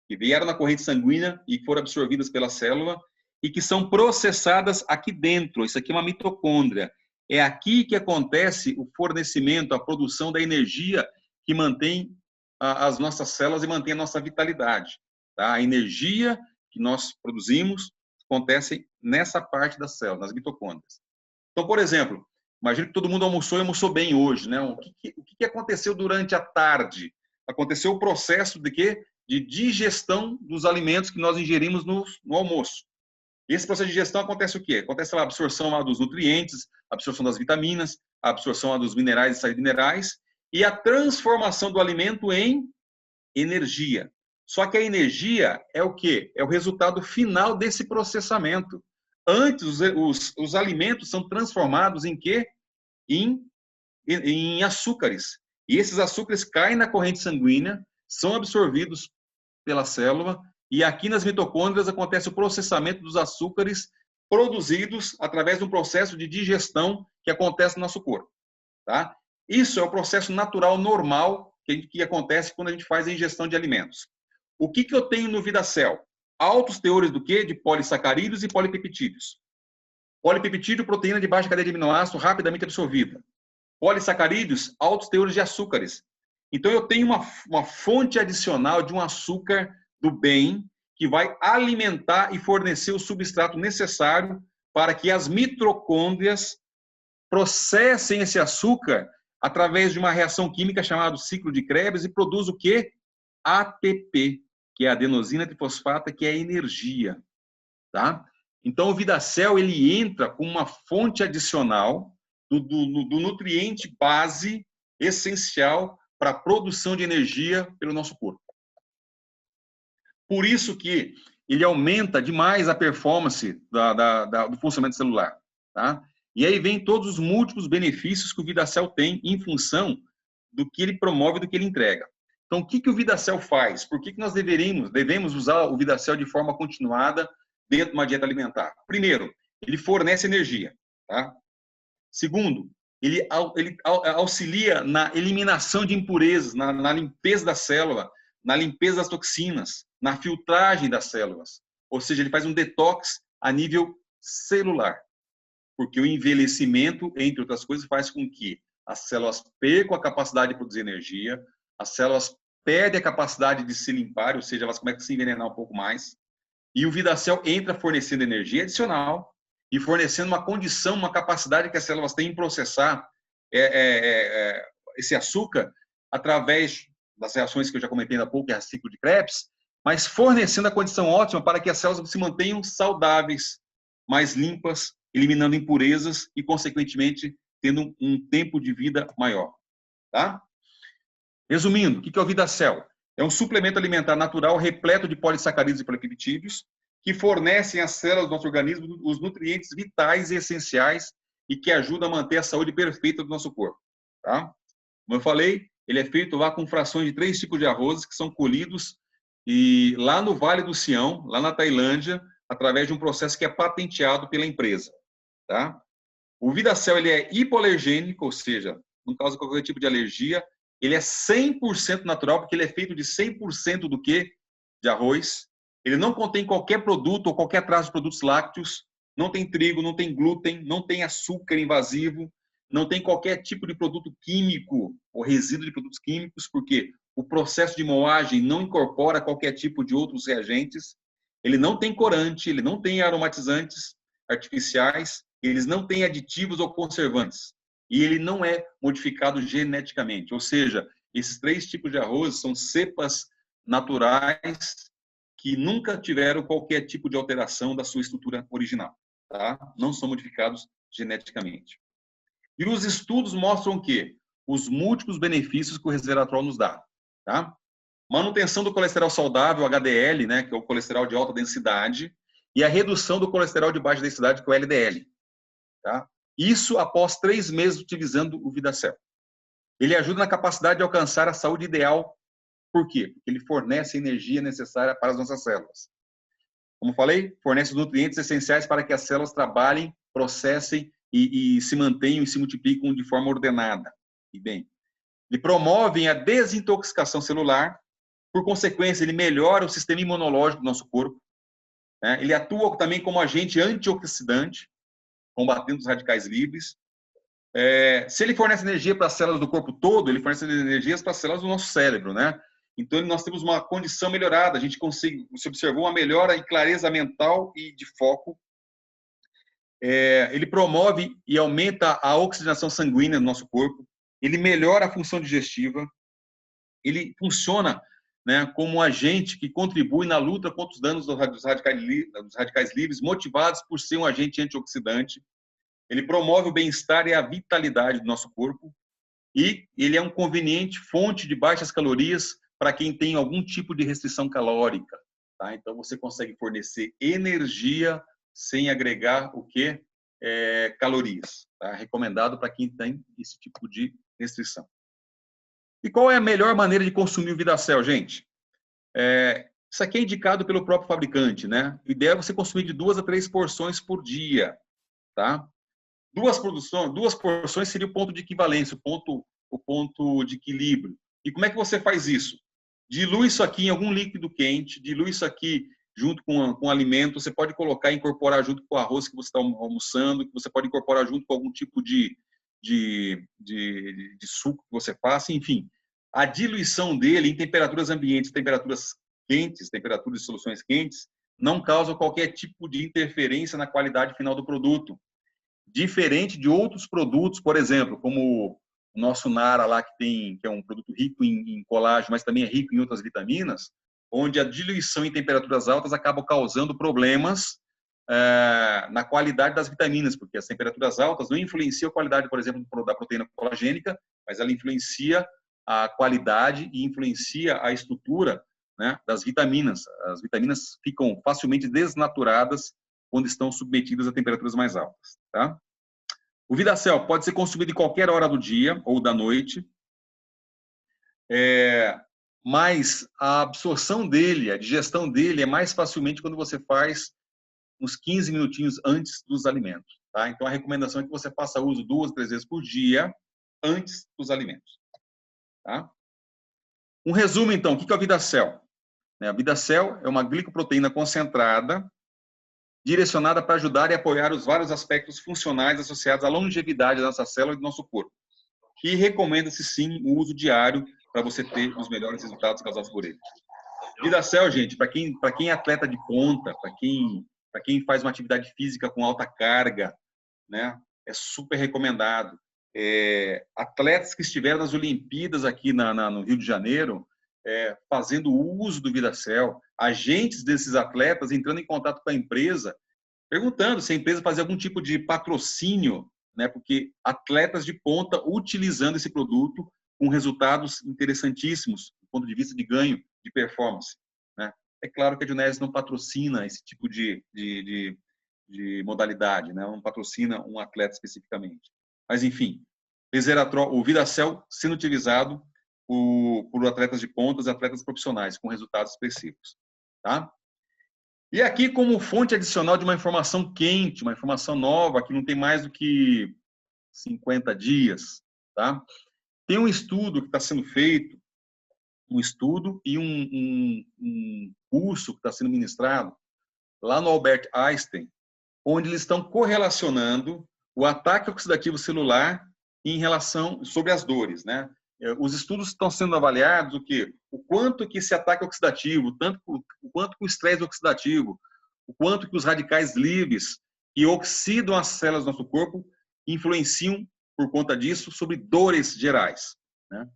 que vieram na corrente sanguínea e foram absorvidas pela célula, e que são processadas aqui dentro. Isso aqui é uma mitocôndria. É aqui que acontece o fornecimento, a produção da energia que mantém as nossas células e mantém a nossa vitalidade. Tá? A energia que nós produzimos acontece nessa parte da célula, nas mitocôndrias. Então, por exemplo, imagina que todo mundo almoçou e almoçou bem hoje, né? O que aconteceu durante a tarde? Aconteceu o processo de quê? De digestão dos alimentos que nós ingerimos no almoço. Esse processo de digestão acontece o quê? Acontece a absorção lá dos nutrientes, a absorção das vitaminas, a absorção lá dos minerais e sais minerais e a transformação do alimento em energia. Só que a energia é o quê? É o resultado final desse processamento. Antes, os alimentos são transformados em quê? Em açúcares. E esses açúcares caem na corrente sanguínea, são absorvidos pela célula, e aqui nas mitocôndrias acontece o processamento dos açúcares produzidos através de um processo de digestão que acontece no nosso corpo. Tá? Isso é o processo natural, normal, que acontece quando a gente faz a ingestão de alimentos. O que eu tenho no VidaCell? Altos teores do quê? De polissacarídeos e polipeptídeos. Polipeptídeo, proteína de baixa cadeia de aminoácido, rapidamente absorvida. Polissacarídeos, altos teores de açúcares. Então, eu tenho uma fonte adicional de um açúcar do bem que vai alimentar e fornecer o substrato necessário para que as mitocôndrias processem esse açúcar através de uma reação química chamada ciclo de Krebs e produz o quê? ATP, que é a adenosina trifosfata, que é a energia. Tá? Então, o VidaCell, ele entra com uma fonte adicional do nutriente base essencial para a produção de energia pelo nosso corpo. Por isso que ele aumenta demais a performance do funcionamento celular. Tá? E aí vem todos os múltiplos benefícios que o VidaCell tem em função do que ele promove, do que ele entrega. Então, o que o VidaCell faz? Por que nós devemos usar o VidaCell de forma continuada dentro de uma dieta alimentar? Primeiro, ele fornece energia. Tá? Segundo, ele auxilia na eliminação de impurezas, na limpeza da célula, na limpeza das toxinas, na filtragem das células. Ou seja, ele faz um detox a nível celular. Porque o envelhecimento, entre outras coisas, faz com que as células percam a capacidade de produzir energia, as células perdem a capacidade de se limpar, ou seja, elas começam a se envenenar um pouco mais, e o VidaCell entra fornecendo energia adicional e fornecendo uma condição, uma capacidade que as células têm em processar esse açúcar através das reações que eu já comentei há pouco, que é a ciclo de Krebs, mas fornecendo a condição ótima para que as células se mantenham saudáveis, mais limpas, eliminando impurezas e, consequentemente, tendo um tempo de vida maior. Tá? Resumindo, o que é o VidaCell? É um suplemento alimentar natural repleto de polissacarídeos e polipeptídeos que fornecem às células do nosso organismo os nutrientes vitais e essenciais e que ajudam a manter a saúde perfeita do nosso corpo. Tá? Como eu falei, ele é feito lá com frações de 3 tipos de arrozes que são colhidos lá no Vale do Sião, lá na Tailândia, através de um processo que é patenteado pela empresa. Tá? O VidaCell ele é hipoalergênico, ou seja, não causa qualquer tipo de alergia. Ele é 100% natural, porque ele é feito de 100% do quê? De arroz. Ele não contém qualquer produto ou qualquer traço de produtos lácteos. Não tem trigo, não tem glúten, não tem açúcar invasivo, não tem qualquer tipo de produto químico ou resíduo de produtos químicos, porque o processo de moagem não incorpora qualquer tipo de outros reagentes. Ele não tem corante, ele não tem aromatizantes artificiais, eles não têm aditivos ou conservantes. E ele não é modificado geneticamente. Ou seja, esses 3 tipos de arroz são cepas naturais que nunca tiveram qualquer tipo de alteração da sua estrutura original. Tá? Não são modificados geneticamente. E os estudos mostram que os múltiplos benefícios que o resveratrol nos dá. Tá? Manutenção do colesterol saudável, HDL, né, que é o colesterol de alta densidade, e a redução do colesterol de baixa densidade, que é o LDL. Tá? Isso após 3 meses utilizando o VidaCell. Ele ajuda na capacidade de alcançar a saúde ideal. Por quê? Porque ele fornece a energia necessária para as nossas células. Como falei, fornece os nutrientes essenciais para que as células trabalhem, processem e se mantenham e se multiplicam de forma ordenada. E bem, ele promove a desintoxicação celular, por consequência, ele melhora o sistema imunológico do nosso corpo, né? Ele atua também como agente antioxidante, combatendo os radicais livres. Se ele fornece energia para as células do corpo todo, ele fornece energias para as células do nosso cérebro, né? Então, nós temos uma condição melhorada, a gente consegue, se observou uma melhora em clareza mental e de foco. Ele promove e aumenta a oxigenação sanguínea no nosso corpo, ele melhora a função digestiva, ele funciona, né, como um agente que contribui na luta contra os danos dos radicais livres, motivados por ser um agente antioxidante. Ele promove o bem-estar e a vitalidade do nosso corpo, e ele é um conveniente fonte de baixas calorias para quem tem algum tipo de restrição calórica. Tá? Então, você consegue fornecer energia sem agregar o quê? Calorias. Tá? Recomendado para quem tem esse tipo de restrição. E qual é a melhor maneira de consumir o VidaCell, gente? Isso aqui é indicado pelo próprio fabricante, né? O ideal é você consumir de 2 a 3 porções por dia, tá? Duas porções seria o ponto de equivalência, o ponto de equilíbrio. E como é que você faz isso? Dilui isso aqui em algum líquido quente, dilui isso aqui junto com o alimento, você pode colocar e incorporar junto com o arroz que você está almoçando, que você pode incorporar junto com algum tipo de suco que você faça, enfim. A diluição dele em temperaturas ambientes, temperaturas quentes, temperaturas de soluções quentes, não causa qualquer tipo de interferência na qualidade final do produto. Diferente de outros produtos, por exemplo, como o nosso Nara lá, que é um produto rico em colágeno, mas também é rico em outras vitaminas, onde a diluição em temperaturas altas acaba causando problemas na qualidade das vitaminas, porque as temperaturas altas não influenciam a qualidade, por exemplo, da proteína colagênica, mas ela influencia a qualidade e influencia a estrutura, né, das vitaminas. As vitaminas ficam facilmente desnaturadas quando estão submetidas a temperaturas mais altas. Tá? O VidaCell pode ser consumido em qualquer hora do dia ou da noite, mas a absorção dele, a digestão dele é mais facilmente quando você faz uns 15 minutinhos antes dos alimentos. Tá? Então, a recomendação é que você faça uso 2, 3 vezes por dia antes dos alimentos. Tá? Um resumo, então, o que é o VidaCell? A VidaCell é uma glicoproteína concentrada direcionada para ajudar e apoiar os vários aspectos funcionais associados à longevidade da nossa célula e do nosso corpo. E recomenda-se, sim, o uso diário para você ter os melhores resultados causados por ele. VidaCell, gente, para quem é atleta de ponta, para quem faz uma atividade física com alta carga, né, é super recomendado. Atletas que estiveram nas Olimpíadas aqui no Rio de Janeiro, fazendo uso do VidaCell, agentes desses atletas entrando em contato com a empresa, perguntando se a empresa fazia algum tipo de patrocínio, né, porque atletas de ponta utilizando esse produto com resultados interessantíssimos do ponto de vista de ganho de performance. Né? É claro que a Dionese não patrocina esse tipo de modalidade, né? Não patrocina um atleta especificamente. Mas, enfim, o VidaCell sendo utilizado por atletas de pontas e atletas profissionais, com resultados expressivos. Tá? E aqui, como fonte adicional de uma informação quente, uma informação nova, que não tem mais do que 50 dias, tá? Tem um estudo que está sendo feito, um estudo e um curso que está sendo ministrado lá no Albert Einstein, onde eles estão correlacionando o ataque oxidativo celular em relação sobre as dores, né? Os estudos estão sendo avaliados o quanto que esse ataque oxidativo, o quanto que o estresse oxidativo, o quanto que os radicais livres que oxidam as células do nosso corpo influenciam por conta disso sobre dores gerais, né?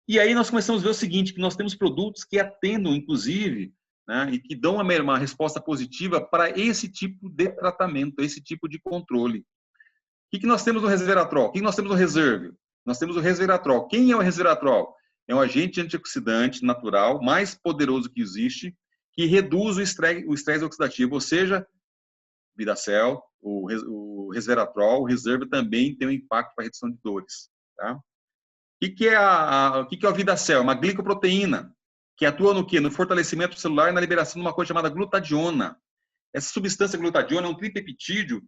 E aí nós começamos a ver o seguinte, que nós temos produtos que atendam, inclusive, né, e que dão uma resposta positiva para esse tipo de tratamento, esse tipo de controle. O que nós temos no resveratrol? O que nós temos no Reserve? Nós temos o resveratrol. Quem é o resveratrol? É um agente antioxidante natural, mais poderoso que existe, que reduz o estresse oxidativo, ou seja, VidaCell, o resveratrol, o Reserve também tem um impacto para a redução de dores. Tá? O que é o VidaCell? É uma glicoproteína, que atua no quê? No fortalecimento celular e na liberação de uma coisa chamada glutadiona. Essa substância glutadiona é um tripeptídeo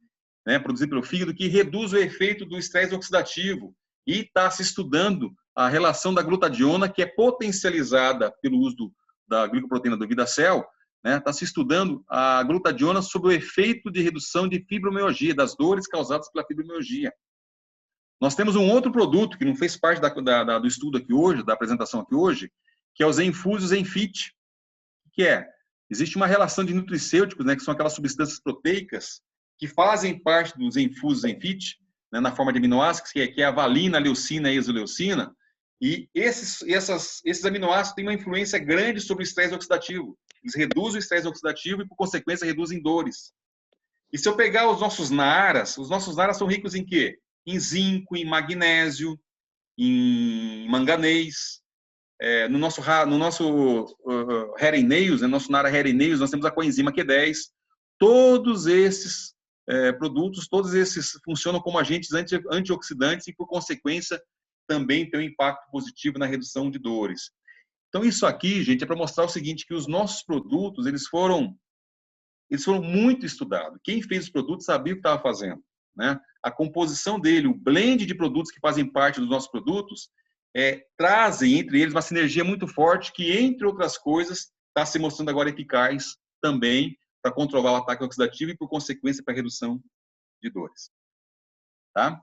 né, produzido pelo fígado, que reduz o efeito do estresse oxidativo. E está se estudando a relação da glutationa, que é potencializada pelo uso da glicoproteína do Vidacel, né? Está se estudando a glutationa sobre o efeito de redução de fibromialgia, das dores causadas pela fibromialgia. Nós temos um outro produto que não fez parte do estudo aqui hoje, da apresentação aqui hoje, que é o Zenfuse Zenfit, que existe uma relação de nutricêuticos, né, que são aquelas substâncias proteicas que fazem parte do Zenfuse Zenfit, né, na forma de aminoácidos, que é a valina, a leucina e a isoleucina, e esses aminoácidos têm uma influência grande sobre o estresse oxidativo. Eles reduzem o estresse oxidativo e, por consequência, reduzem dores. E se eu pegar os nossos naras são ricos em quê? Em zinco, em magnésio, em manganês. No nosso Hairy-Nails, no nosso Nara Hairy-Nails, nós temos a coenzima Q10. Todos esses produtos, todos esses funcionam como agentes antioxidantes e, por consequência, também tem um impacto positivo na redução de dores. Então, isso aqui, gente, é para mostrar o seguinte, que os nossos produtos, eles foram muito estudados. Quem fez os produtos sabia o que estava fazendo, né? A composição dele, o blend de produtos que fazem parte dos nossos produtos, trazem entre eles uma sinergia muito forte que, entre outras coisas, está se mostrando agora eficaz também para controlar o ataque oxidativo e, por consequência, para a redução de dores. Tá?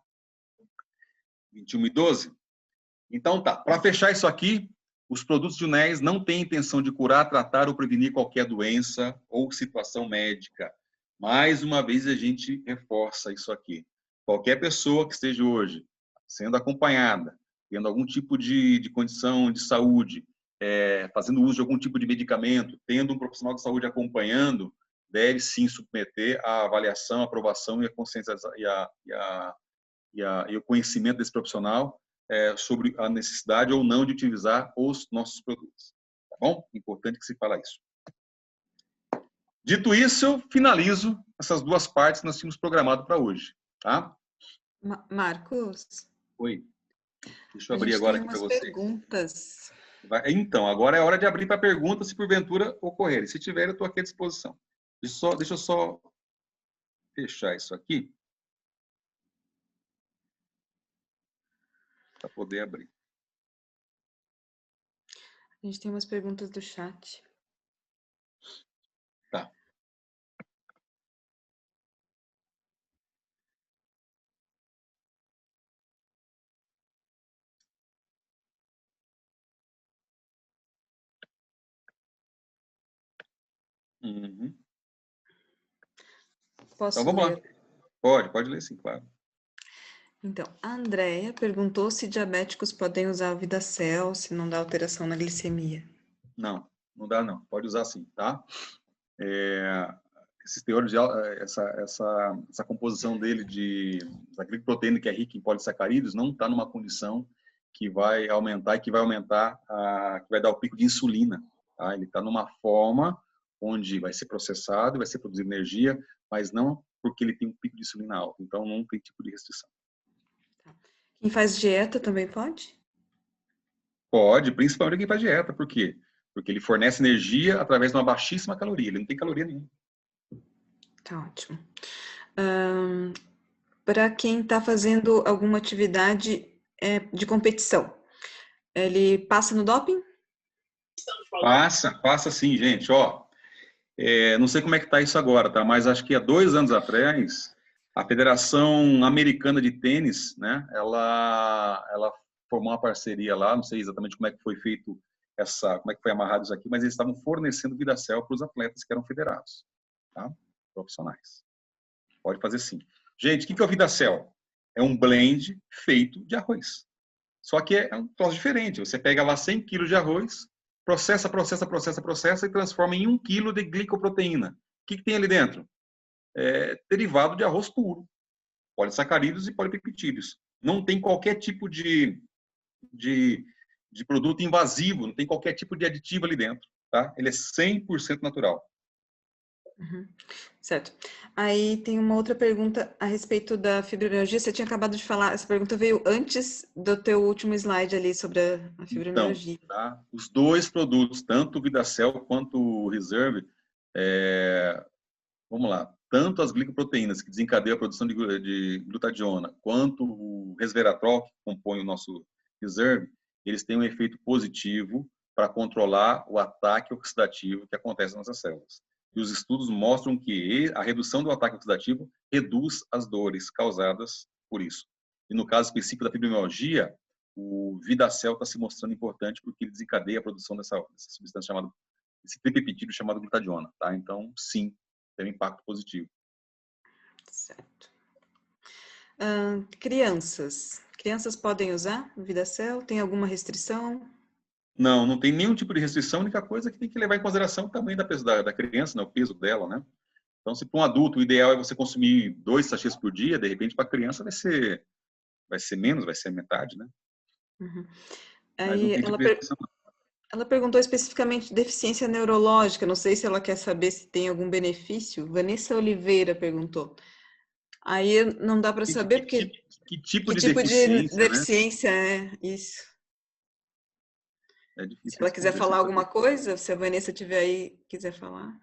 21 e 12. Então, tá. Para fechar isso aqui, os produtos de UNES não têm intenção de curar, tratar ou prevenir qualquer doença ou situação médica. Mais uma vez, a gente reforça isso aqui. Qualquer pessoa que esteja hoje sendo acompanhada, tendo algum tipo de condição de saúde, fazendo uso de algum tipo de medicamento, tendo um profissional de saúde acompanhando, deve sim submeter à avaliação, aprovação e a consciência e o conhecimento desse profissional sobre a necessidade ou não de utilizar os nossos produtos. Tá bom? Importante que se fala isso. Dito isso, eu finalizo essas duas partes que nós tínhamos programado para hoje. Tá? Marcos? Oi. Deixa eu abrir agora aqui para você. Perguntas. Então, agora é hora de abrir para perguntas, se porventura ocorrerem. Se tiver, eu estou aqui à disposição. Deixa eu só fechar isso aqui para poder abrir. A gente tem umas perguntas do chat. Tá. Uhum. Posso Então, vamos ler? lá. Pode ler sim, claro. Então, a Andrea perguntou se diabéticos podem usar o Vidacel, se não dá alteração na glicemia. Não dá não. Pode usar sim, tá? Esses teores, essa composição dele da glicoproteína que é rica em polissacarídeos não está numa condição que vai aumentar que vai dar o pico de insulina. Tá? Ele está numa forma onde vai ser processado, vai ser produzido energia, mas não porque ele tem um pico de insulina alto. Então, não tem tipo de restrição. Quem faz dieta também pode? Pode, principalmente quem faz dieta. Por quê? Porque ele fornece energia através de uma baixíssima caloria. Ele não tem caloria nenhuma. Tá ótimo. Para quem está fazendo alguma atividade de competição, ele passa no doping? Passa sim, gente. Não sei como é que está isso agora, tá? Mas acho que há 2 anos atrás, a Federação Americana de Tênis, né? Ela formou uma parceria lá, não sei exatamente como é que foi feito como é que foi amarrado isso aqui, mas eles estavam fornecendo Vidacel para os atletas que eram federados, tá? Profissionais. Pode fazer sim. Gente, o que é o Vidacel? É um blend feito de arroz. Só que é um troço diferente. Você pega lá 100 kg de arroz, processa e transforma em 1 kg de glicoproteína. O que tem ali dentro? Derivado de arroz puro. Polissacarídeos e polipeptídeos. Não tem qualquer tipo de produto invasivo, não tem qualquer tipo de aditivo ali dentro. Tá? Ele é 100% natural. Uhum. Certo. Aí tem uma outra pergunta a respeito da fibromialgia. Você tinha acabado de falar, essa pergunta veio antes do teu último slide ali sobre a fibromialgia. Então, tá? Os 2 produtos, tanto o Vidacel quanto o Reserve, vamos lá, tanto as glicoproteínas, que desencadeiam a produção de glutationa, quanto o resveratrol, que compõe o nosso reserve, eles têm um efeito positivo para controlar o ataque oxidativo que acontece nas nossas células. E os estudos mostram que a redução do ataque oxidativo reduz as dores causadas por isso. E no caso específico da fibromialgia, o Vidacel está se mostrando importante porque ele desencadeia a produção dessa substância chamada, esse tripeptídeo chamado glutationa, tá? Então, sim, tem um impacto positivo. Certo. Crianças. Crianças podem usar o Vidacel? Tem alguma restrição? Não, não tem nenhum tipo de restrição. A única coisa é que tem que levar em consideração o tamanho da criança, né? O peso dela, né? Então, se para um adulto o ideal é você consumir 2 sachês por dia, de repente para a criança vai ser menos, vai ser metade, né? Uhum. Mas não Aí tem tipo de restrição. ela perguntou especificamente de deficiência neurológica. Não sei se ela quer saber se tem algum benefício. Vanessa Oliveira perguntou. Aí não dá para saber porque Que tipo que de tipo de deficiência, né? deficiência é isso? É difícil Se ela quiser responder falar sem alguma saber. coisa, se a Vanessa estiver aí quiser falar.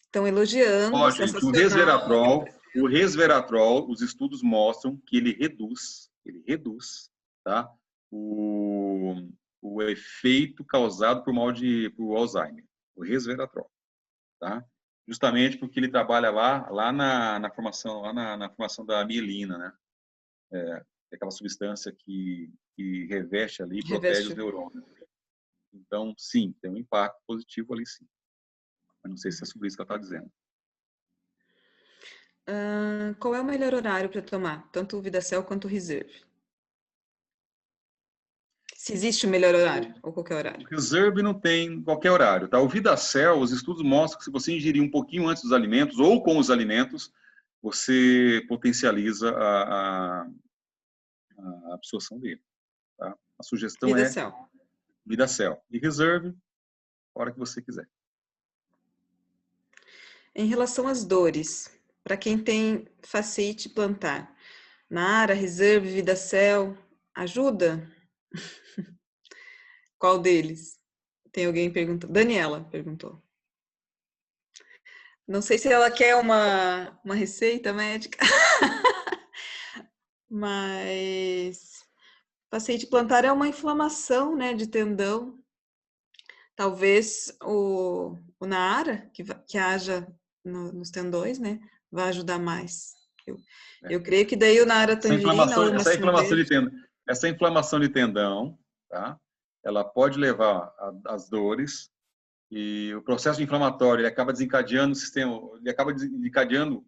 Estão elogiando, Ó, gente, sensacional. o resveratrol, os estudos mostram que ele reduz, tá? O efeito causado por Alzheimer, o resveratrol, tá? Justamente porque ele trabalha lá na formação, na formação da mielina, né? Aquela substância que reveste ali e protege os Reveste. neurônios. Então, sim, tem um impacto positivo ali, sim. Mas não sei se é sobre isso que ela está dizendo. Qual é o melhor horário para tomar? Tanto o Vidacel quanto o Reserve. Se existe o melhor horário, ou qualquer horário. O Reserve não tem qualquer horário, tá? O Vidacel, os estudos mostram que se você ingerir um pouquinho antes dos alimentos ou com os alimentos, você potencializa a absorção dele, tá? A sugestão é Vidacel. Vidacel. E Reserve, a hora que você quiser. Em relação às dores, para quem tem fasciite plantar, Nara, Reserve, Vidacel, ajuda? Qual deles? Tem alguém perguntando? Daniela perguntou. Não sei se ela quer uma receita médica, mas fasciite plantar é uma inflamação, né, de tendão. Talvez o Naara, que haja nos tendões, né, vai ajudar mais. Eu creio que daí o Naara tangerina ou maçã verde. Essa inflamação de tendão, tá? Ela pode levar às dores e o processo inflamatório ele acaba desencadeando o sistema, ele acaba desencadeando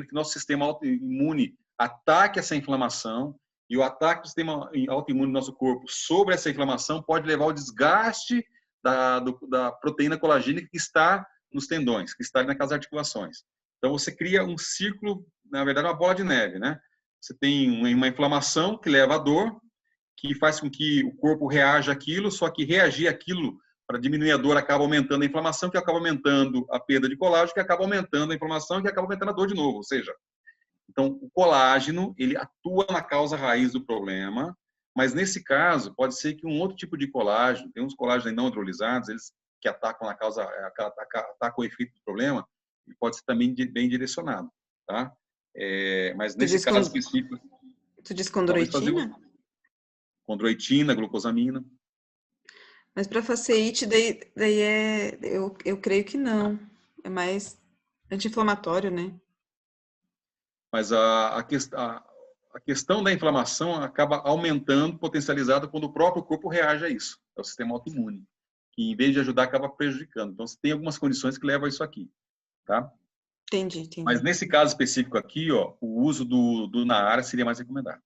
que nosso sistema autoimune ataque essa inflamação e o ataque do sistema autoimune do nosso corpo sobre essa inflamação pode levar ao desgaste da proteína colagênica que está nos tendões, que está naquelas articulações. Então você cria um círculo, na verdade uma bola de neve, né? Você tem uma inflamação que leva à dor, que faz com que o corpo reaja àquilo, só que reagir àquilo para diminuir a dor acaba aumentando a inflamação, que acaba aumentando a perda de colágeno, que acaba aumentando a inflamação, que acaba aumentando a dor de novo. Ou seja, então o colágeno ele atua na causa raiz do problema, mas nesse caso pode ser que um outro tipo de colágeno, tem uns colágenos não hidrolisados, eles que atacam na causa, atacam o efeito do problema, e pode ser também bem direcionado, tá? Mas nesse caso específico, tu diz condroitina? Condroitina, glucosamina. Mas para fasciite, daí eu creio que não. É mais anti-inflamatório, né? Mas a questão da inflamação acaba aumentando, potencializada, quando o próprio corpo reage a isso. É o sistema autoimune, que em vez de ajudar, acaba prejudicando. Então, tem algumas condições que levam a isso aqui, tá? Entendi. Mas nesse caso específico aqui, ó, o uso do Naara seria mais recomendado.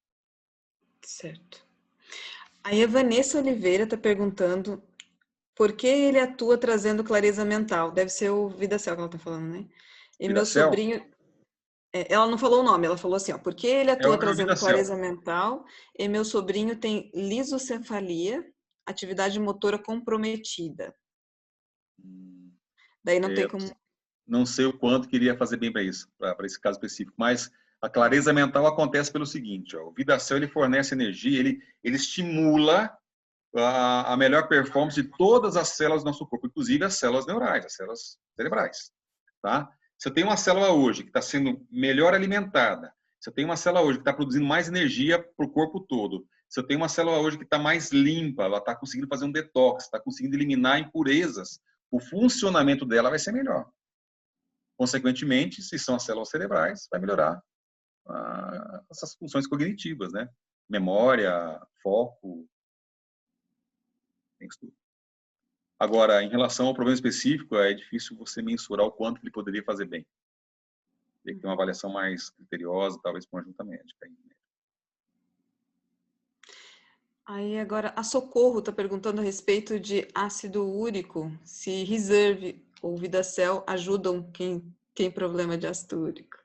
Certo. Aí a Vanessa Oliveira está perguntando por que ele atua trazendo clareza mental. Deve ser o Vidacel que ela está falando, né? E meu sobrinho... ela não falou o nome, ela falou assim, ó, por que ele atua trazendo clareza mental e meu sobrinho tem lisocefalia, atividade motora comprometida. Daí não tem como... Não sei o quanto queria fazer bem para isso, para esse caso específico, mas a clareza mental acontece pelo seguinte, ó, o Vidacel ele fornece energia, ele estimula a melhor performance de todas as células do nosso corpo, inclusive as células neurais, as células cerebrais. tá? Se eu tenho uma célula hoje que está sendo melhor alimentada, se eu tenho uma célula hoje que está produzindo mais energia para o corpo todo, se eu tenho uma célula hoje que está mais limpa, ela está conseguindo fazer um detox, está conseguindo eliminar impurezas, o funcionamento dela vai ser melhor. Consequentemente, se são as células cerebrais, vai melhorar essas funções cognitivas, né? Memória, foco, tem isso tudo. Agora, em relação ao problema específico, é difícil você mensurar o quanto ele poderia fazer bem. Tem que ter uma avaliação mais criteriosa, talvez com uma junta médica. Aí agora, a Socorro está perguntando a respeito de ácido úrico, se Reserve ou Vidacel ajudam quem tem problema de ácido úrico.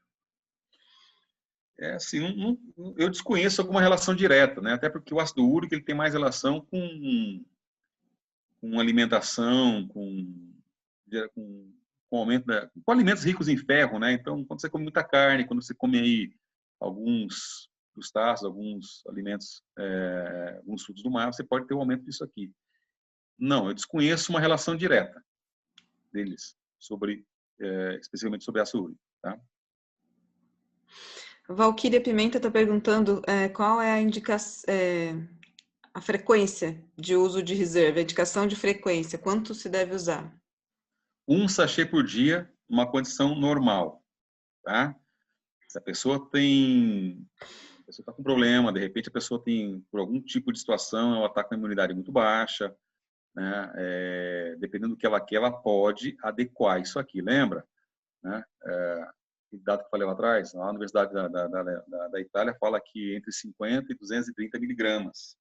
Assim, eu desconheço alguma relação direta, né? Até porque o ácido úrico ele tem mais relação com alimentação, com aumento com alimentos ricos em ferro, né? Então, quando você come muita carne, quando você come aí alguns crustáceos, alguns alimentos, alguns frutos do mar, você pode ter um aumento disso aqui. Não, eu desconheço uma relação direta deles especificamente sobre ácido úrico, tá? Valquíria Pimenta está perguntando qual é a a frequência de uso de Reserve, a indicação de frequência, quanto se deve usar? 1 sachê por dia, uma condição normal, tá? Se a pessoa está com problema, de repente a pessoa tem, por algum tipo de situação, ela está com a imunidade muito baixa, né? Dependendo do que ela quer, ela pode adequar isso aqui, lembra? Né? O dado que eu falei lá atrás, a Universidade da Itália fala que entre 50 e 230 miligramas.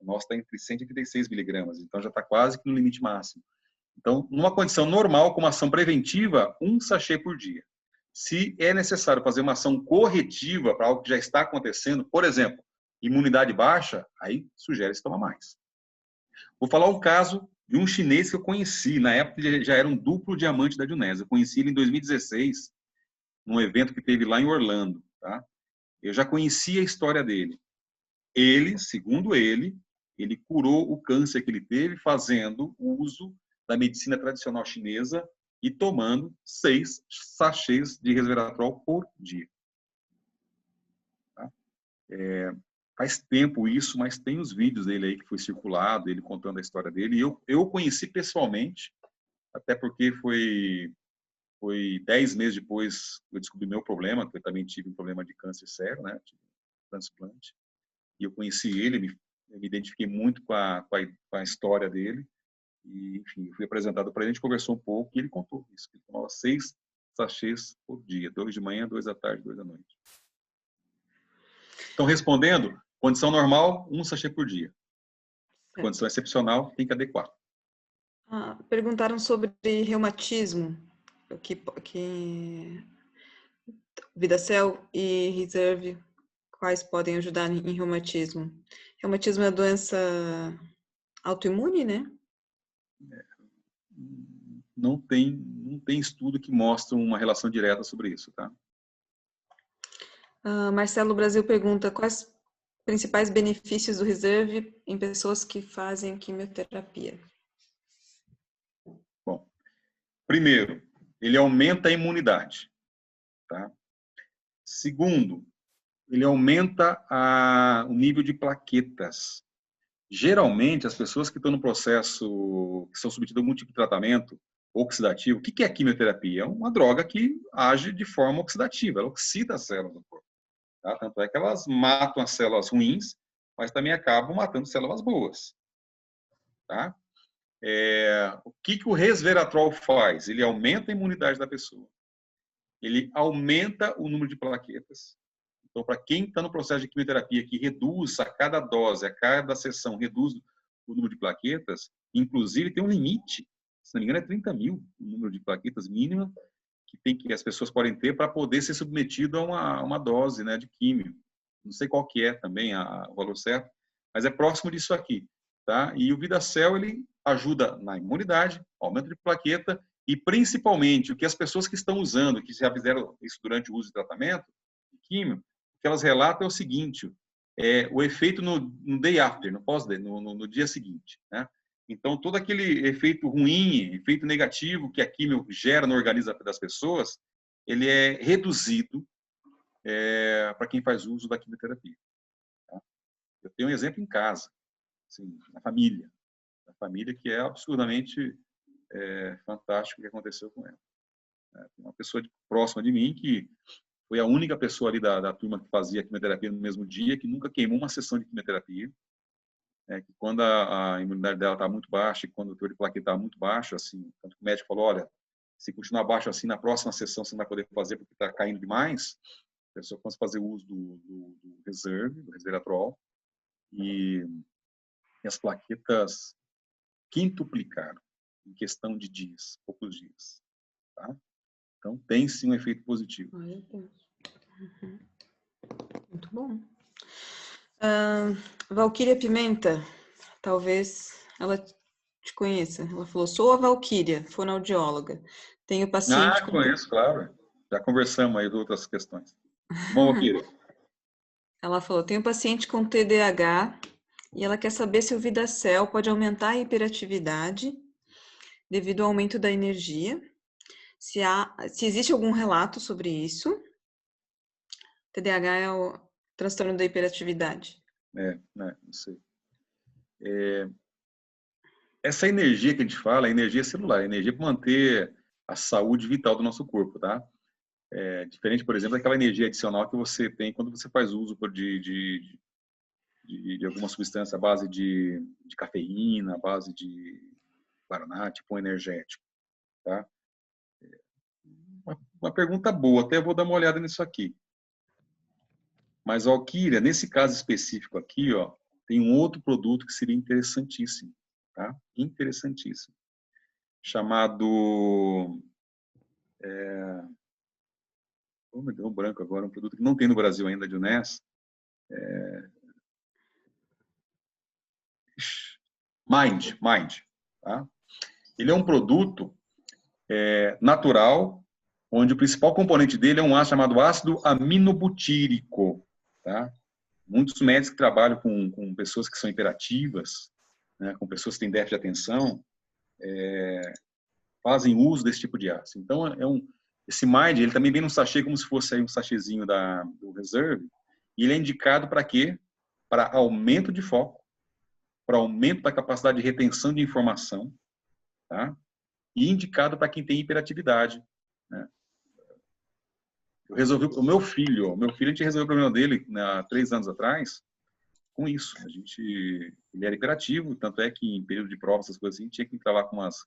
O nosso está entre 136 miligramas, então já está quase que no limite máximo. Então, numa condição normal, com uma ação preventiva, 1 sachê por dia. Se é necessário fazer uma ação corretiva para algo que já está acontecendo, por exemplo, imunidade baixa, aí sugere-se tomar mais. Vou falar um caso de um chinês que eu conheci, na época ele já era um duplo diamante da Junesa. Eu conheci ele em 2016, num evento que teve lá em Orlando, tá? Eu já conhecia a história dele. Ele, segundo ele curou o câncer que ele teve fazendo uso da medicina tradicional chinesa e tomando 6 sachês de resveratrol por dia. Tá? Faz tempo isso, mas tem os vídeos dele aí que foi circulado, ele contando a história dele. E eu conheci pessoalmente, até porque foi 10 meses depois que eu descobri meu problema, que eu também tive um problema de câncer sério, né? Tive um transplante. E eu conheci ele, eu me identifiquei muito com a história dele. E, enfim, fui apresentado para ele, a gente conversou um pouco e ele contou isso. Ele tomava 6 sachês por dia, 2 de manhã, 2 da tarde, 2 da noite. Então, respondendo, condição normal, 1 sachê por dia. Condição excepcional, tem que adequar. Perguntaram sobre reumatismo, que Vidacel e Reserve, quais podem ajudar em reumatismo? Reumatismo é uma doença autoimune, né? Não tem estudo que mostre uma relação direta sobre isso, tá? Marcelo Brasil pergunta quais principais benefícios do Reserve em pessoas que fazem quimioterapia. Bom, primeiro, ele aumenta a imunidade, tá? Segundo, ele aumenta o nível de plaquetas. Geralmente, as pessoas que estão no processo, que são submetidas a algum tipo de tratamento oxidativo, o que é a quimioterapia? É uma droga que age de forma oxidativa, ela oxida as células do corpo. Tá? Tanto é que elas matam as células ruins, mas também acabam matando células boas. Tá? O que o resveratrol faz? Ele aumenta a imunidade da pessoa. Ele aumenta o número de plaquetas. Então, para quem está no processo de quimioterapia, que reduz a cada dose, a cada sessão, reduz o número de plaquetas, inclusive tem um limite, se não me engano é 30 mil o número de plaquetas mínima que as pessoas podem ter para poder ser submetido a uma dose, né, de químio. Não sei qual que é também o valor certo, mas é próximo disso aqui. Tá? E o Vidacel, ele ajuda na imunidade, aumento de plaqueta e, principalmente, o que as pessoas que estão usando, que já fizeram isso durante o uso de tratamento de químio, o que elas relatam é o seguinte, o efeito no day after, no pós-day, no dia seguinte. Né? Então, todo aquele efeito ruim, efeito negativo que a quimio gera no organismo das pessoas, ele é reduzido para quem faz uso da quimioterapia. Tá? Eu tenho um exemplo em casa, assim, na família. A família que é absurdamente fantástico o que aconteceu com ela. Uma pessoa próxima de mim que foi a única pessoa ali da turma que fazia quimioterapia no mesmo dia, que nunca queimou uma sessão de quimioterapia, que quando a imunidade dela está muito baixa e quando o teor de plaqueta está muito baixo, assim, tanto que o médico falou, olha, se continuar baixo assim, na próxima sessão você não vai poder fazer porque está caindo demais, a pessoa começa a fazer uso do reserve, do resveratrol, e as plaquetas quintuplicaram em questão de dias, poucos dias. Tá? Então, tem sim um efeito positivo. Uhum. Muito bom. Valquíria Pimenta, talvez ela te conheça. Ela falou, sou a Valquíria, fonoaudióloga. Tenho paciente com... Conheço, claro. Já conversamos aí de outras questões. Bom, Valquíria. Ela falou, tenho paciente com TDAH e ela quer saber se o Vidacel pode aumentar a hiperatividade devido ao aumento da energia. Se existe algum relato sobre isso. TDAH é o transtorno da hiperatividade. Não sei. Essa energia que a gente fala, é energia celular, é energia para manter a saúde vital do nosso corpo, tá? Diferente, por exemplo, daquela energia adicional que você tem quando você faz uso de alguma substância à base de cafeína, à base de guaraná, tipo um energético, tá? Uma pergunta boa, até vou dar uma olhada nisso aqui. Mas, Valquíria, nesse caso específico aqui, ó, tem um outro produto que seria interessantíssimo, tá? Interessantíssimo. Chamado... me deu um branco agora, um produto que não tem no Brasil ainda, de UNES. Mind. Tá? Ele é um produto natural, onde o principal componente dele é um ácido chamado ácido aminobutírico. Tá? Muitos médicos que trabalham com pessoas que são hiperativas, né, com pessoas que têm déficit de atenção, fazem uso desse tipo de ácido. Então, esse Mind, ele também vem num sachê como se fosse aí um sachêzinho do Reserve, e ele é indicado para quê? Para aumento de foco, para aumento da capacidade de retenção de informação, tá? E indicado para quem tem hiperatividade, né? Eu resolvi, o meu filho, a gente resolveu o problema dele há 3 anos atrás com isso. Ele era hiperativo, tanto é que em período de prova, essas coisas assim, tinha que entrar lá com umas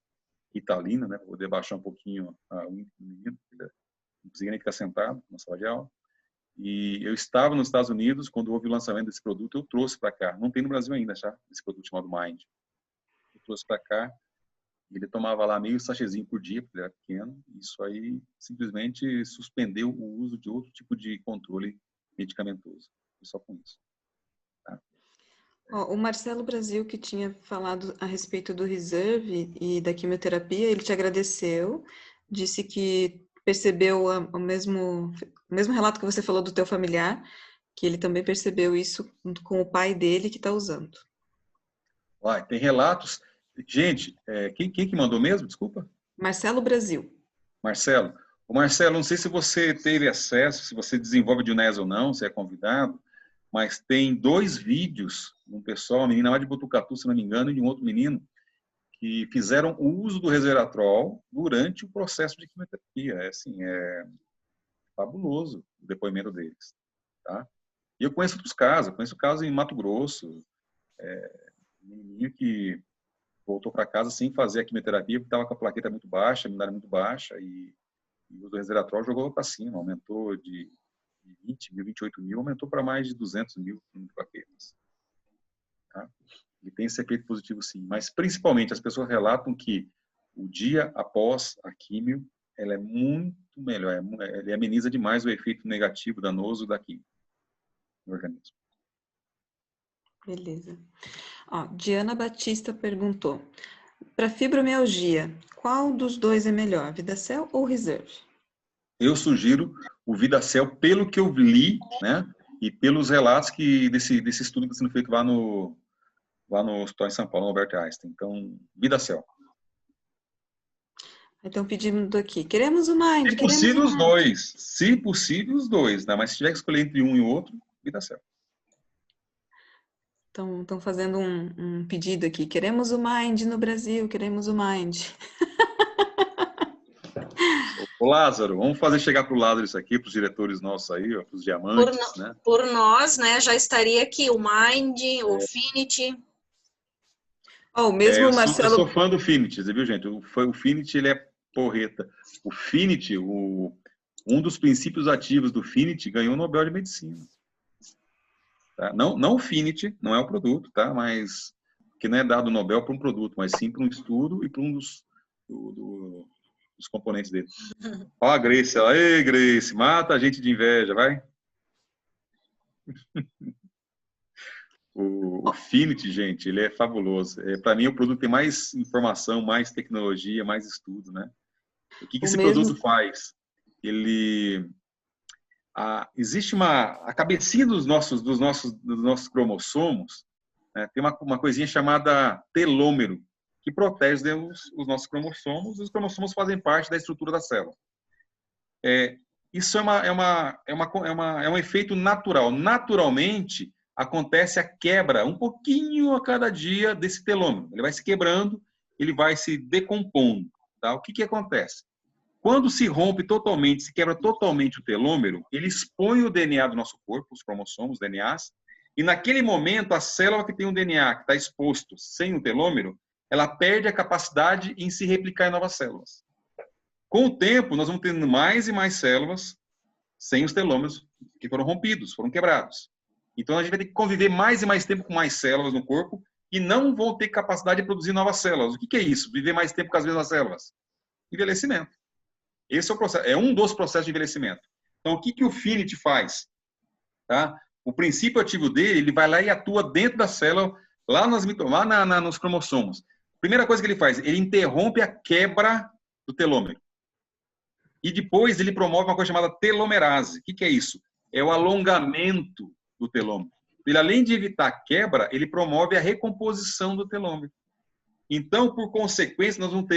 Ritalina, né, para poder baixar um pouquinho o índice do menino, não conseguia nem ficar sentado na sala de aula. E eu estava nos Estados Unidos, quando houve o lançamento desse produto, eu trouxe para cá. Não tem no Brasil ainda, tá? Esse produto chamado Mind. Eu trouxe para cá, e ele tomava lá meio sachêzinho por dia, porque ele era pequeno. Isso aí simplesmente suspendeu o uso de outro tipo de controle medicamentoso. Só com isso. Tá? O Marcelo Brasil, que tinha falado a respeito do Reserve e da quimioterapia, ele te agradeceu, disse que percebeu o mesmo relato que você falou do teu familiar, que ele também percebeu isso com o pai dele que está usando. Tem relatos. Gente, quem que mandou mesmo? Desculpa. Marcelo Brasil. Marcelo. Marcelo, não sei se você teve acesso, se você desenvolve de UNES ou não, se é convidado, mas tem 2 vídeos, um pessoal, uma menina lá de Botucatu, se não me engano, e de um outro menino, que fizeram o uso do resveratrol durante o processo de quimioterapia. É fabuloso o depoimento deles. Tá? E eu conheço outros casos, em Mato Grosso, um menininho que voltou para casa sem fazer a quimioterapia, porque estava com a plaqueta muito baixa, a imunidade muito baixa, e o uso do resveratrol jogou para cima, aumentou de 20 mil, 28 mil, aumentou para mais de 200 mil plaquetas. Tá? E tem esse efeito positivo sim, mas principalmente as pessoas relatam que o dia após a químio, ela é muito melhor, ele ameniza demais o efeito negativo, danoso da químio no organismo. Beleza. Diana Batista perguntou, para fibromialgia, qual dos 2 é melhor, Vidacel ou Reserve? Eu sugiro o Vidacel pelo que eu li, né, e pelos relatos desse estudo que está sendo feito lá no lá no hospital em São Paulo, no Albert Einstein. Então, VidaCell. Então, pedindo aqui, queremos o Mind, Se queremos possível, o os Mind. dois. Se possível, os dois, né? Mas se tiver que escolher entre um e outro, VidaCell. Estão fazendo um pedido aqui. Queremos o Mind no Brasil, queremos o Mind. Ô Lázaro, vamos fazer chegar para o Lázaro isso aqui, para os diretores nossos aí, para os diamantes, né? Por nós, né? Já estaria aqui o Mind, o Finity. Oh, mesmo o eu Marcelo... sou fã do Finity, viu, gente? O Finity, ele é porreta. O Finity, um dos princípios ativos do Finity ganhou o Nobel de Medicina. Tá? Não o Finity, não é o produto, tá? Mas que não é dado o Nobel para um produto, mas sim para um estudo e para um dos componentes dele. Ó a Grace, ó. Ei, Grace, mata a gente de inveja, vai. O Finity, gente, ele é fabuloso. Para mim, o produto tem mais informação, mais tecnologia, mais estudo, né? O que esse produto faz? Existe a cabecinha dos nossos cromossomos, né? Tem uma coisinha chamada telômero, que protege os nossos cromossomos, e os cromossomos fazem parte da estrutura da célula. Isso é um efeito natural. Naturalmente, acontece a quebra, um pouquinho a cada dia, desse telômero. Ele vai se quebrando, ele vai se decompondo. Tá? O que acontece? Quando se rompe totalmente, se quebra totalmente o telômero, ele expõe o DNA do nosso corpo, os cromossomos, DNAs, e naquele momento, a célula que tem um DNA que está exposto sem o telômero, ela perde a capacidade em se replicar em novas células. Com o tempo, nós vamos tendo mais e mais células sem os telômeros que foram rompidos, foram quebrados. Então, a gente vai ter que conviver mais e mais tempo com mais células no corpo e não vão ter capacidade de produzir novas células. O que é isso? Viver mais tempo com as mesmas células? Envelhecimento. Esse é o processo, é um dos processos de envelhecimento. Então, o que o Finity faz? Tá? O princípio ativo dele, ele vai lá e atua dentro da célula, lá nos cromossomos. Primeira coisa que ele faz, ele interrompe a quebra do telômero. E depois ele promove uma coisa chamada telomerase. O que é isso? É o alongamento do telômero. Ele, além de evitar a quebra, ele promove a recomposição do telômero. Então, por consequência, nós vamos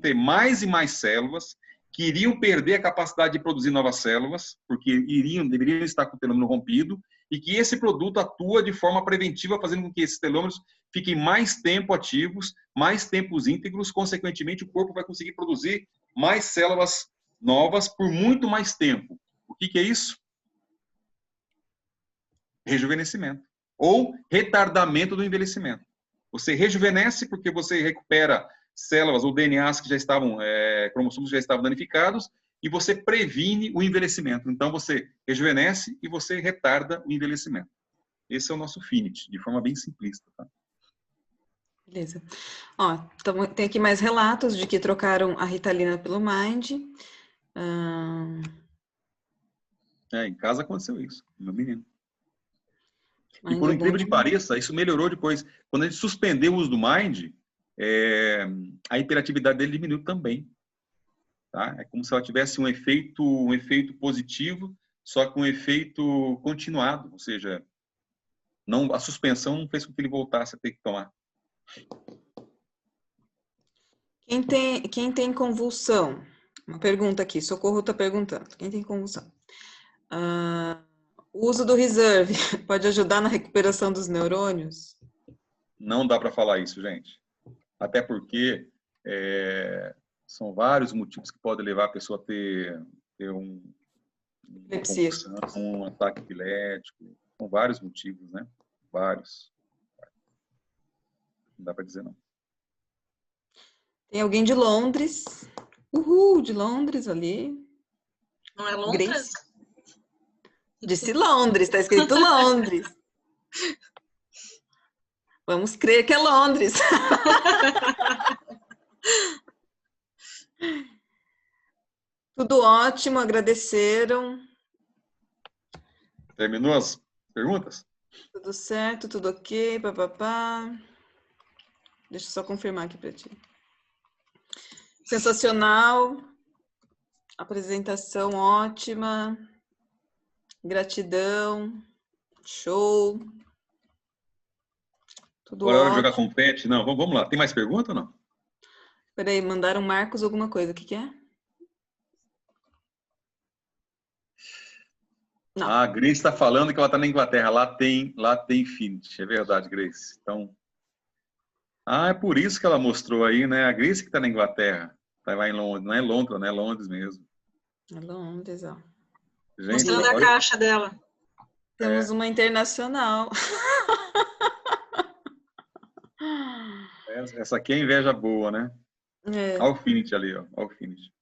ter mais e mais células que iriam perder a capacidade de produzir novas células, porque deveriam estar com o telômero rompido, e que esse produto atua de forma preventiva, fazendo com que esses telômeros fiquem mais tempo ativos, mais tempos íntegros, consequentemente, o corpo vai conseguir produzir mais células novas por muito mais tempo. O que é isso? Rejuvenescimento. Ou retardamento do envelhecimento. Você rejuvenesce porque você recupera células ou DNAs que já estavam, cromossomos que já estavam danificados, e você previne o envelhecimento. Então, você rejuvenesce e você retarda o envelhecimento. Esse é o nosso Finity, de forma bem simplista. Tá? Beleza. Ó, então, tem aqui mais relatos de que trocaram a Ritalina pelo Mind. Em casa aconteceu isso, meu menino. Mind e por incrível que pareça, isso melhorou depois. Quando a gente suspendeu o uso do Mind, a hiperatividade dele diminuiu também. Tá? É como se ela tivesse um efeito positivo, só que um efeito continuado, ou seja, a suspensão não fez com que ele voltasse a ter que tomar. Quem tem convulsão? Uma pergunta aqui, Socorro está perguntando. Quem tem convulsão? O uso do Reserve pode ajudar na recuperação dos neurônios? Não dá para falar isso, gente. Até porque são vários motivos que podem levar a pessoa a ter uma convulsão, um ataque epilético. São vários motivos, né? Vários. Não dá para dizer não. Tem alguém de Londres. Uhul, de Londres ali. Não é Londres? Grace. Disse Londres, está escrito Londres. Vamos crer que é Londres. Tudo ótimo, agradeceram. Terminou as perguntas? Tudo certo, tudo ok, papapá. Deixa eu só confirmar aqui para ti. Sensacional. Apresentação ótima. Gratidão. Show. Tudo Agora é hora de ótimo. jogar confete? Não, vamos lá. Tem mais pergunta ou não? Peraí, mandaram Marcos alguma coisa. O que que é? Não. Ah, a Grace está falando que ela está na Inglaterra. Lá tem Infinity. É verdade, Grace. Então, é por isso que ela mostrou aí, né? A Grace que está na Inglaterra. Está lá em Londres. Não é Londres, não é Londres mesmo. É Londres, ó. Gente, Mostrando a olha, caixa dela. Temos uma internacional. essa aqui é inveja boa, né? É. Olha o Infinity ali, ó. Olha o Infinity.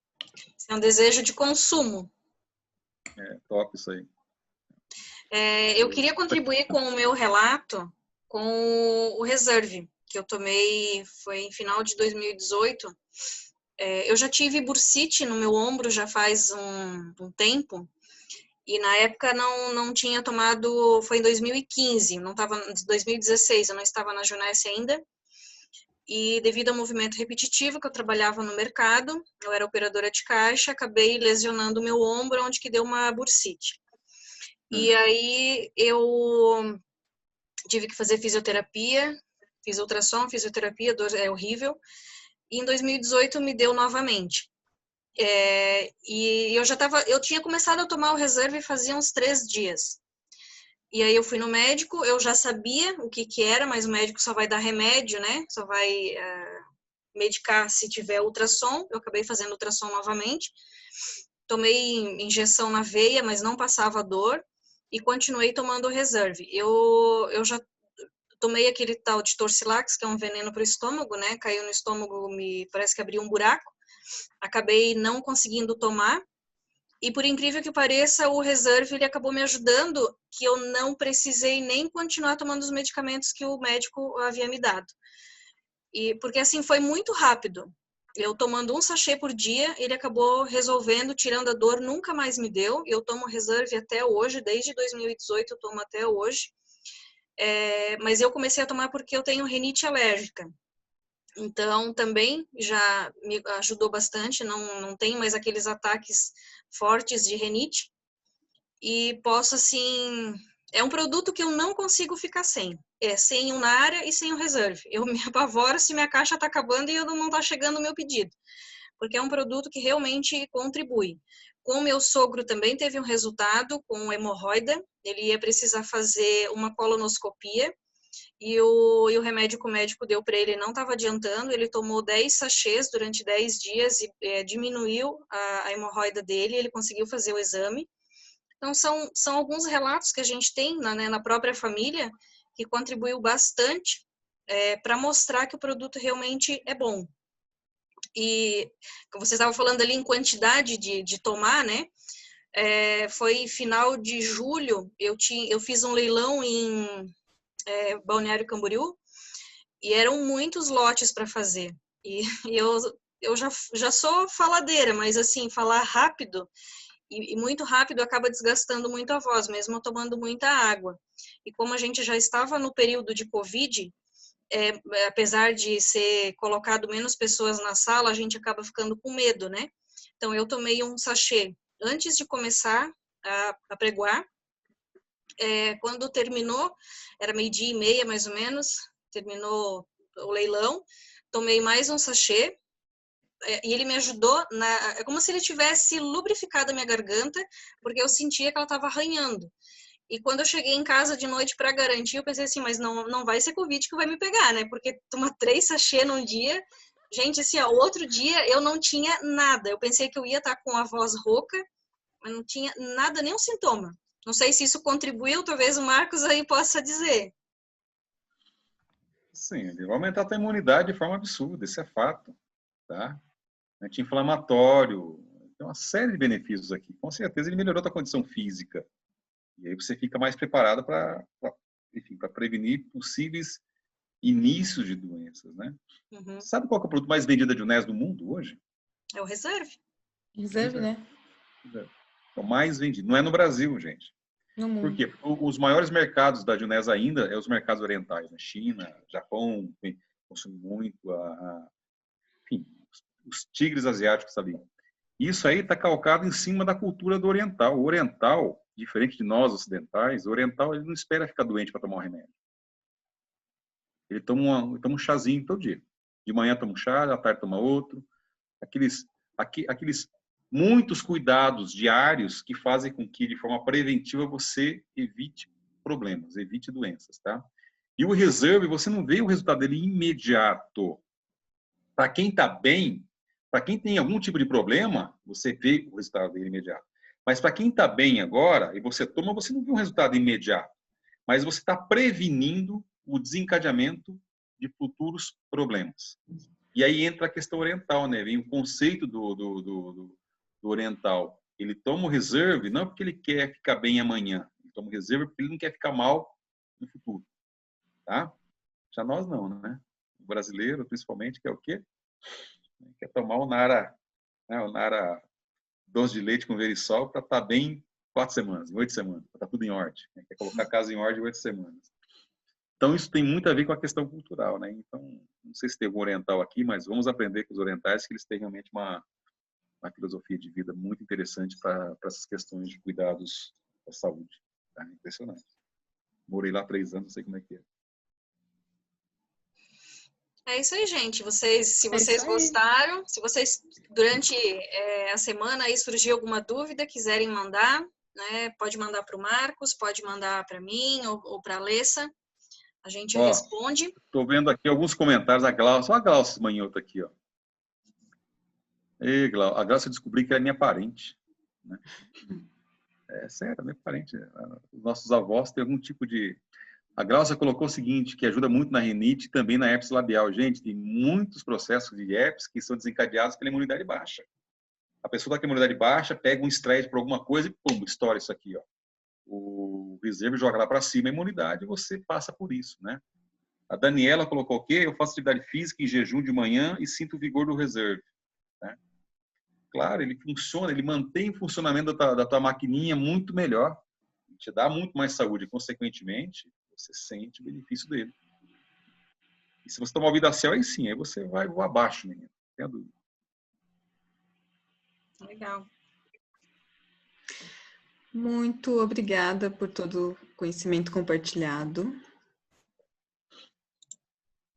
Isso é um desejo de consumo. É top isso aí. Eu queria contribuir com o meu relato com o Reserve, que eu tomei, foi em final de 2018. Eu já tive bursite no meu ombro já faz um tempo, e na época não tinha tomado, foi em 2015, não estava, 2016, eu não estava na Junesse ainda, e devido ao movimento repetitivo que eu trabalhava no mercado, eu era operadora de caixa, acabei lesionando o meu ombro, onde que deu uma bursite. E aí eu tive que fazer fisioterapia, fiz ultrassom, fisioterapia, dor é horrível, e em 2018 me deu novamente. E eu tinha começado a tomar o Reserve fazia uns 3 dias. E aí eu fui no médico, eu já sabia o que era, mas o médico só vai dar remédio, né? Só vai medicar se tiver ultrassom. Eu acabei fazendo ultrassom novamente. Tomei injeção na veia, mas não passava dor. E continuei tomando o Reserve. Eu já tomei aquele tal de Torcilax, que é um veneno para o estômago, né? Caiu no estômago, parece que abriu um buraco. Acabei não conseguindo tomar. E por incrível que pareça, o Reserve ele acabou me ajudando, que eu não precisei nem continuar tomando os medicamentos que o médico havia me dado. Porque assim foi muito rápido. Eu tomando um sachê por dia, ele acabou resolvendo, tirando a dor, nunca mais me deu. Eu tomo Reserve até hoje, desde 2018 eu tomo até hoje. Mas eu comecei a tomar porque eu tenho rinite alérgica. Então, também já me ajudou bastante, não tenho mais aqueles ataques fortes de rinite. E posso, assim... É um produto que eu não consigo ficar sem. Sem o Nara e sem o Reserve. Eu me apavoro se minha caixa está acabando e não está chegando o meu pedido. Porque é um produto que realmente contribui. Com o meu sogro também teve um resultado com hemorroida. Ele ia precisar fazer uma colonoscopia. E o remédio que o médico deu para ele não estava adiantando, ele tomou 10 sachês durante 10 dias e diminuiu a hemorroida dele, ele conseguiu fazer o exame. Então, são alguns relatos que a gente tem na própria família que contribuiu bastante para mostrar que o produto realmente é bom. E você estava falando ali em quantidade de tomar, né? Foi final de julho, eu fiz um leilão em Balneário Camboriú, e eram muitos lotes para fazer. E eu já sou faladeira, mas assim, falar rápido e muito rápido acaba desgastando muito a voz, mesmo tomando muita água. E como a gente já estava no período de Covid, apesar de ser colocado menos pessoas na sala, a gente acaba ficando com medo, né? Então, eu tomei um sachê antes de começar a pregoar. Quando terminou, era 12:30 mais ou menos, terminou o leilão, tomei mais um sachê, e ele me ajudou, é como se ele tivesse lubrificado a minha garganta, porque eu sentia que ela estava arranhando. E quando eu cheguei em casa de noite para garantir, eu pensei assim, mas não vai ser Covid que vai me pegar, né? Porque tomar 3 sachê num dia, gente, assim, ó, o outro dia eu não tinha nada. Eu pensei que eu ia estar com a voz rouca, mas não tinha nada, nenhum sintoma. Não sei se isso contribuiu, talvez o Marcos aí possa dizer. Sim, ele vai aumentar a tua imunidade de forma absurda, isso é fato, tá? Anti-inflamatório, tem uma série de benefícios aqui. Com certeza ele melhorou a tua condição física. E aí você fica mais preparado para prevenir possíveis inícios de doenças, né? Uhum. Sabe qual é o produto mais vendido da Junesse do mundo hoje? É o Reserve. Reserve, né? É o mais vendido. Não é no Brasil, gente. No mundo. Por quê? Porque os maiores mercados da Junesse ainda é os mercados orientais, né? China, Japão, consome muito, enfim, os tigres asiáticos ali. Isso aí está calcado em cima da cultura do oriental. O oriental, diferente de nós ocidentais, o oriental ele não espera ficar doente para tomar um remédio. Ele toma um chazinho todo dia. De manhã toma um chá, à tarde toma outro. Aqueles muitos cuidados diários que fazem com que, de forma preventiva, você evite problemas, evite doenças, tá? E o Reserve, você não vê o resultado dele imediato. Para quem está bem, para quem tem algum tipo de problema, você vê o resultado dele imediato. Mas para quem está bem agora, e você toma, você não vê um resultado imediato. Mas você está prevenindo o desencadeamento de futuros problemas. E aí entra a questão oriental, né? Vem o conceito do oriental. Ele toma o Reserve não porque ele quer ficar bem amanhã. Ele toma o Reserve porque ele não quer ficar mal no futuro. Tá? Já nós não, né? O brasileiro, principalmente, quer o quê? Quer tomar o Nara, né? O Nara doce de leite com verisol para estar bem em 4 semanas, em 8 semanas, para estar tudo em ordem. Quer colocar a casa em ordem em 8 semanas. Então, isso tem muito a ver com a questão cultural, né? Então, não sei se tem algum oriental aqui, mas vamos aprender com os orientais que eles têm realmente uma filosofia de vida muito interessante para essas questões de cuidados da saúde. Tá? Impressionante. Morei lá 3 anos, não sei como é que é. É isso aí, gente. Se vocês gostaram, se vocês, durante a semana, aí surgir alguma dúvida, quiserem mandar, né, pode mandar para o Marcos, pode mandar para mim ou para a Alessa. A gente responde. Estou vendo aqui alguns comentários. A Glaucia, olha a Glaucia Manhoto aqui, ó. Ei, Glaucia, a Glaucia eu descobri que ela é minha parente. Né? É sério, minha parente. Os nossos avós têm algum tipo de... A Glaucia colocou o seguinte, que ajuda muito na rinite e também na herpes labial. Gente, tem muitos processos de herpes que são desencadeados pela imunidade baixa. A pessoa está com a imunidade baixa, pega um estresse por alguma coisa e, pum, estoura isso aqui, ó. O Reserve joga lá para cima a imunidade e você passa por isso, né? A Daniela colocou o quê? Eu faço atividade física em jejum de manhã e sinto o vigor do Reserve. Né? Claro, ele funciona, ele mantém o funcionamento da tua maquininha muito melhor, te dá muito mais saúde e, consequentemente, você sente o benefício dele. E se você tomar o Vidacel, aí sim, aí você vai voar abaixo, menino. Não tenha dúvida. Legal. Muito obrigada por todo o conhecimento compartilhado.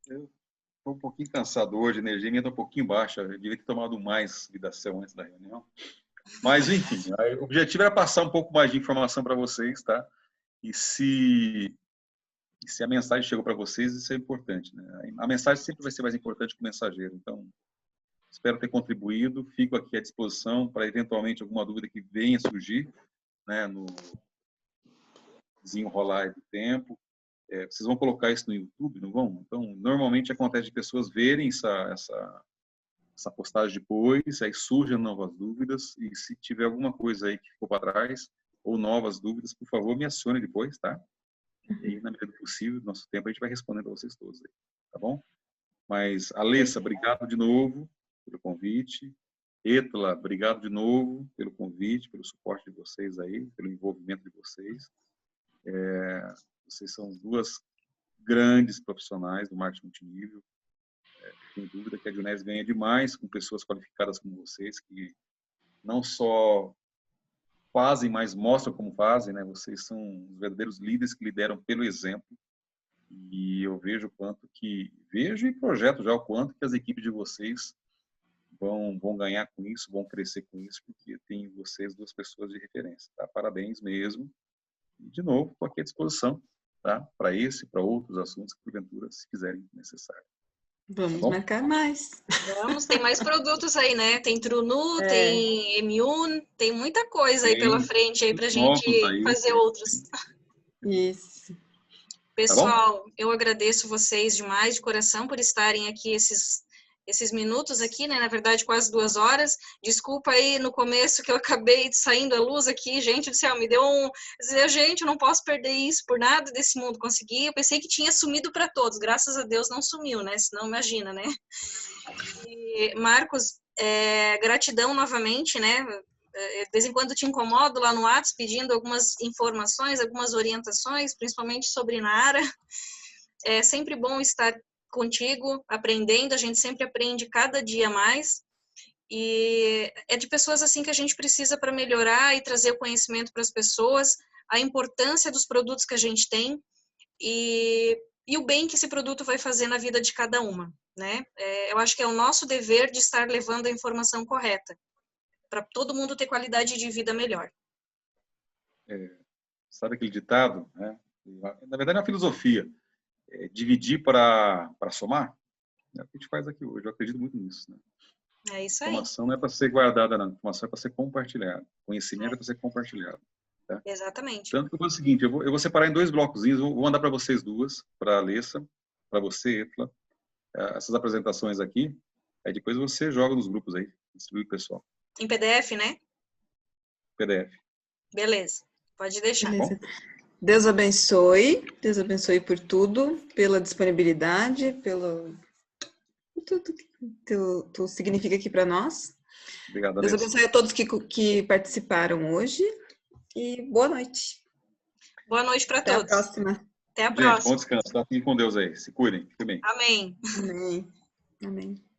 Eu estou um pouquinho cansado hoje, a energia minha está um pouquinho baixa. Eu devia ter tomado mais Vidacel antes da reunião. Mas, enfim, o objetivo era passar um pouco mais de informação para vocês, tá? E se a mensagem chegou para vocês, isso é importante, né? A mensagem sempre vai ser mais importante que o mensageiro. Então, espero ter contribuído. Fico aqui à disposição para, eventualmente, alguma dúvida que venha surgir, né, no desenrolar do tempo. Vocês vão colocar isso no YouTube, não vão? Então, normalmente acontece de pessoas verem essa postagem depois, aí surgem novas dúvidas, e se tiver alguma coisa aí que ficou para trás, ou novas dúvidas, por favor, me acione depois, tá? E, na medida do possível, no nosso tempo, a gente vai respondendo a vocês todos aí, tá bom? Mas, Alessa, obrigado de novo pelo convite. Etla, obrigado de novo pelo convite, pelo suporte de vocês aí, pelo envolvimento de vocês. Vocês são 2 grandes profissionais do marketing multinível. Sem dúvida que a Dionese ganha demais com pessoas qualificadas como vocês, que não só fazem, mas mostram como fazem, né? Vocês são os verdadeiros líderes que lideram pelo exemplo. E eu vejo e projeto já o quanto que as equipes de vocês vão ganhar com isso, vão crescer com isso, porque tem vocês 2 pessoas de referência, tá? Parabéns mesmo. E, de novo, estou aqui à disposição, tá? Para esse, para outros assuntos que, porventura, se quiserem necessário. Vamos marcar mais. Vamos, tem mais produtos aí, né? Tem Trunu, tem Emiun, tem muita coisa aí pela frente aí pra gente fazer outros. Isso. Pessoal, eu agradeço vocês demais, de coração, por estarem aqui esses minutos aqui, né? Na verdade, quase 2 horas. Desculpa aí no começo que eu acabei saindo a luz aqui. Gente do céu, me deu gente, eu não posso perder isso por nada desse mundo conseguir. Eu pensei que tinha sumido para todos. Graças a Deus não sumiu, né? Senão, imagina, né? E, Marcos, gratidão novamente, né? De vez em quando te incomodo lá no WhatsApp pedindo algumas informações, algumas orientações, principalmente sobre Nara. É sempre bom estar contigo, aprendendo, a gente sempre aprende cada dia mais, e é de pessoas assim que a gente precisa para melhorar e trazer o conhecimento para as pessoas, a importância dos produtos que a gente tem, e e o bem que esse produto vai fazer na vida de cada uma, né? Eu acho que é o nosso dever de estar levando a informação correta, para todo mundo ter qualidade de vida melhor. Sabe aquele ditado, né? Na verdade é uma filosofia, dividir para somar, é o que a gente faz aqui hoje, eu acredito muito nisso, né? É isso aí. Informação não é para ser guardada, não. Informação é para ser compartilhada. Conhecimento é para ser compartilhado. Tá? Exatamente. Tanto que eu vou o seguinte, eu vou separar em 2 blocozinhos, vou mandar para vocês duas, para a Alessa, para você, Efla, essas apresentações aqui, aí depois você joga nos grupos aí, distribui o pessoal. Em PDF, né? PDF. Beleza, pode deixar. Beleza. Deus abençoe por tudo, pela disponibilidade, pelo tudo que tu significa aqui para nós. Obrigado, Deus Alessa. abençoe a todos que participaram hoje e boa noite. Boa noite para Até todos. a próxima. Até a Gente, próxima. bom descanso, tá? Fiquem com Deus aí. Se cuidem, fiquem bem. Amém. Amém. Amém.